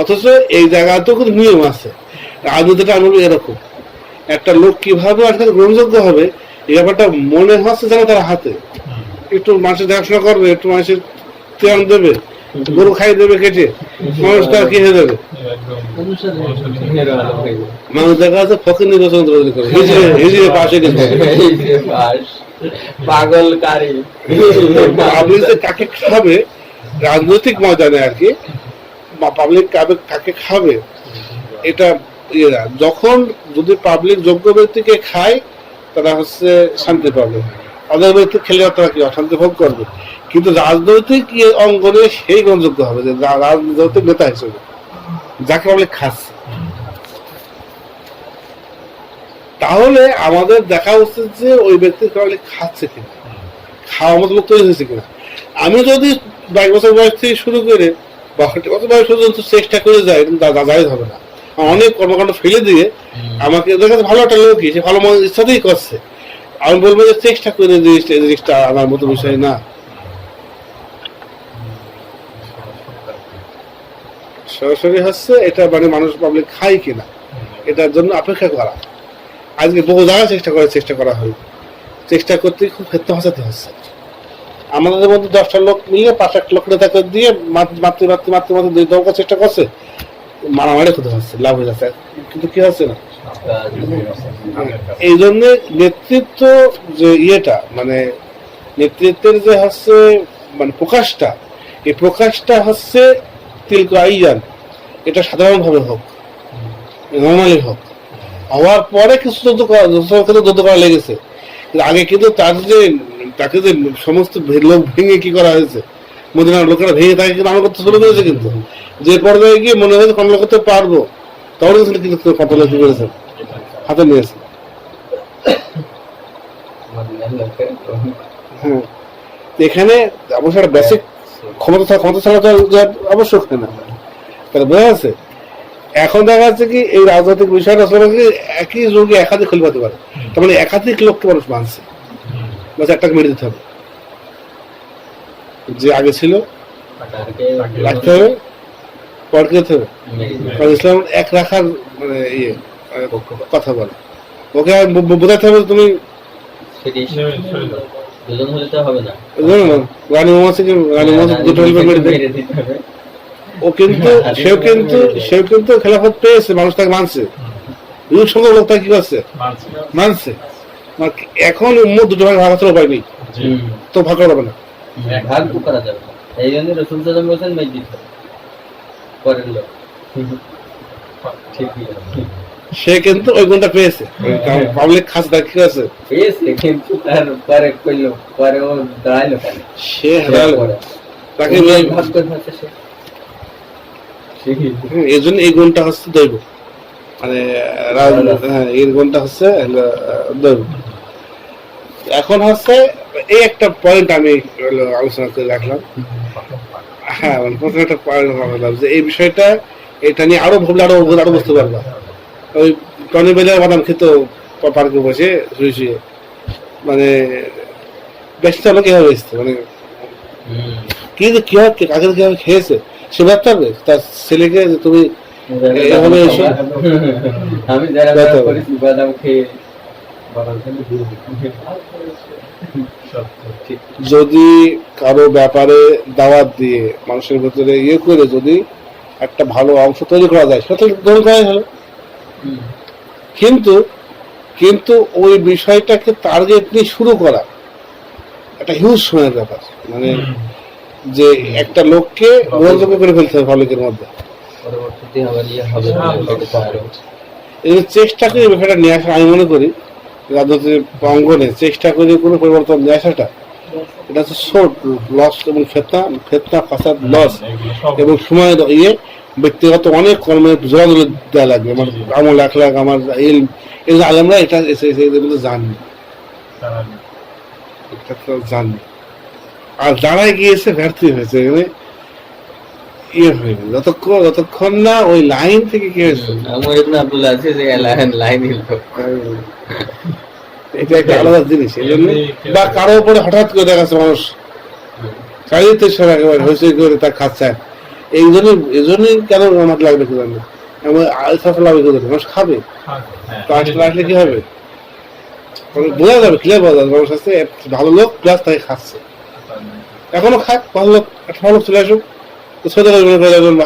[SPEAKER 1] অথচ এই জায়গাতেও কিন্তু নিয়ম আছে। রাজনীতিটা আমি এরকম, একটা লোক কিভাবে আজকাল গ্রহণযোগ্য হবে, এই ব্যাপারটা মনে হচ্ছে যেন তার হাতে। একটু মানুষের দেখাশোনা করবে, একটু মানুষের তেল দেবে, গরু খাই দেবে কেটে, মানুষটা কি হয়ে যাবে, মানুষ দেখা যাচ্ছে ফকির নির্বাচন করে হিজড়ে পাশে
[SPEAKER 2] পাগল কারি।
[SPEAKER 1] আপনি যে কাকে খাবে রাজনৈতিক ময়দানে আর কি, পাবলিক কাকে খাবে, এটা যখন যদি পাবলিক যোগ্য ব্যক্তিকে খায়, তারা হচ্ছে শান্তি পাবে। অযোগ্য ব্যক্তি খেলে তারা কি অশান্তি ভোগ করবে। কিন্তু রাজনৈতিক অঙ্গনে সেই গ্রহণযোগ্য হবে যে রাজনৈতিক নেতা হিসেবে যাকে পাবলিক খাচ্ছে। তাহলে আমাদের দেখা উচিত যে ওই ব্যক্তির পাবলিক খাচ্ছে কিনা, খাওয়ার মতো লোক তৈরি হয়েছে কিনা। আমি যদি 22 বছর বয়স থেকে শুরু করে 62 বছর বয়স পর্যন্ত চেষ্টা করে যাই, কিন্তু দাঁড়াই হবে না। অনেক কর্মকাণ্ড ফেলে দিয়ে আমাকে দেখা ভালো একটা লোকই, সে ভালো মনের ইচ্ছাতেই করছে, আমি বলবো যে চেষ্টা করে জিনিসটা আমার মতো বিষয় না। সরাসরি হচ্ছে এটা মানে মানুষ পাবলিক খায় কিনা এটার জন্য অপেক্ষা করা। আজকে বহু জায়গায় চেষ্টা করা হয়, চেষ্টা করতে খুব ক্ষেত্রে হাসাতে হচ্ছে। আমাদের মধ্যে 10টা লোক মিলে 5 লক্ষ টাকা দিয়ে মারতে দৌড়ার চেষ্টা করছে, মারামারি হতে হচ্ছে, লাভ হয়ে যাচ্ছে, কিন্তু কি হচ্ছে না। এই জন্য নেতৃত্ব যে ইয়েটা মানে নেতৃত্বের যে হচ্ছে মানে প্রকাশটা, এই প্রকাশটা হচ্ছে তিলক আইয়ান, এটা সাধারণভাবে হোক, নর্মালি হোক, হওয়ার পরে কিছু যুদ্ধ করা লেগেছে। আগে কিন্তু তাকে যে সমস্ত লোক ভেঙে কি করা হয়েছে, মদিনার লোকেরা ভেঙে তাকে কিন্তু করতে শুরু করেছে। কিন্তু যে পর্যায়ে গিয়ে মনে হয়েছে কন্ট্রোল করতে পারবো, তখন কিন্তু কন্ট্রোল করেছে, হাতে নিয়েছে। হ্যাঁ, এখানে অবশ্য একটা বেসিক ক্ষমতা ছাড়া তো আবশ্যক হয় না, তাহলে বোঝা যাচ্ছে। এখন দেখা যাচ্ছে কি এই রাজনৈতিক বিষয়টা আসলে একই যুগে একাধিক খলিফা হতে পারে, তার মানে একাধিক লোককে মানুষ মানছে, বাস একটাকে মেরে দিতে হবে, যে আগে ছিল রাখতে হবে, পরকে দিতে হবে। কারণ ইসলাম এক রাখার মানে ইয়ে কথা বলে, ওকে বোঝাতে হবে তুমি রানী মোহাম্মদ দুটো মেরে দেবে। ও কিন্তু সেও কিন্তু খেলাফত পেয়েছে, মানুষ তাকে মানছে, বিপুল সংখ্যক লোক তাকে কি করছে, মানছে। এখন উম্মত দুটো ভাগ ভাগাতে উপায় নেই, তো ভাগ করা যাবে না,
[SPEAKER 2] ভাগ করা যাবে না। এই জন্য রাসূল সাল্লাল্লাহু আলাইহি ওয়াসাল্লাম মেজিদ করেন লোক ঠিকই আছে।
[SPEAKER 1] সে কিন্তু ওই গুণটা পেয়েছে, পাবলিক খাস দেখি আছে
[SPEAKER 2] পেয়েছে, কিন্তু তার পরে কইলো, পরে ও দাঁড়াইলো কেন,
[SPEAKER 1] সে হারালো তাকে
[SPEAKER 2] ভাগ করে ফেলছে সে।
[SPEAKER 1] এই জন্য এই গুণটা হচ্ছে দৈব, মানে এই গুণটা হচ্ছে দৈব। এখন হচ্ছে এই একটা পয়েন্ট আমি আলোচনা করে রাখলাম। হ্যাঁ, প্রথমে একটা পয়েন্ট ভাবলাম যে এই বিষয়টা, এটা নিয়ে আরো ভাবলে আরো বুঝতে পারবা। ওই টনি বেলার বাদাম খেত পার্কে বসে শুয়ে মানে বেশটা লোক এভাবে এসছে, মানে কিন্তু কি হয় কাকে কিভাবে খেয়েছে সে ব্যাপারটা হবে তার ছেলেকে যে তুমি এভাবে এসো।
[SPEAKER 2] আমি যারা করেছি বাদাম খেয়ে
[SPEAKER 1] যদি কারো ব্যাপারে দাওয়াত দিয়ে মানুষের ভেতরে ইয়ে করে যদি একটা ভালো অংশ তৈরি করা যায়, সেটা গ্রহণ করাই হলো। কিন্তু ওই বিষয়টাকে টার্গেট নিয়ে শুরু করা একটা হিউজ সময়ের ব্যাপার, মানে যে একটা লোককে গ্রহণযোগ্য করে ফেলতে হবে পাবলিকের মধ্যে। এই চেষ্টা করে বিষয়টা নিয়ে আসা, আমি মনে করি রাজনৈতিক অঙ্গনে চেষ্টা করে কোনো পরিবর্তন নিয়ে আসাটা, এটা হচ্ছে শোট লস এবং ফেতনা ফাসাদ লস এবং সময় ইয়ে ব্যক্তিগত অনেক কর্মের জোড়া ধরে দেওয়া লাগবে। আমার আমল লাখ আমার এই আলেমরা এটা জাননি, আর যারাই গিয়েছে ব্যর্থ হয়েছে, এখানে ইয়ে হয়ে গেছে যতক্ষণ না ওই লাইন থেকে কি হয়েছে। এটা একটা আলাদা জিনিস। এই জন্য বা কারো উপরে হঠাৎ করে দেখা যাচ্ছে মানুষ চারিত্রের সব একেবারে হয়েছে করে তা খাচ্ছে, এই জন্যই কেন আমার লাগবে কি জানবে, মানুষ খাবে, আসলে কি হবে বোঝা যাবে, ক্লিয়ার বোঝা যাবে মানুষ আছে ভালো লোক প্লাস তাকে খাচ্ছে, এখনো খাক ভালো লোক, একটা ভালো লোক চলে আসুক,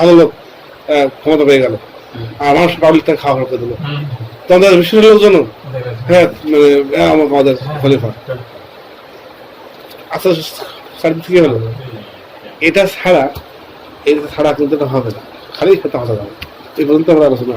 [SPEAKER 1] ভালো লোক ক্ষমতা পেয়ে গেল আর মানুষ পাবলিক তাকে খাওয়া করে দিল, তোমাদের বিশেষ লোকজন হ্যাঁ মানে আমাদের খলিফা আচ্ছা কি হলো। এটা ছাড়া কিন্তু এটা হবে না, খালি খেতে হবে না। এই পর্যন্ত আমরা আলোচনা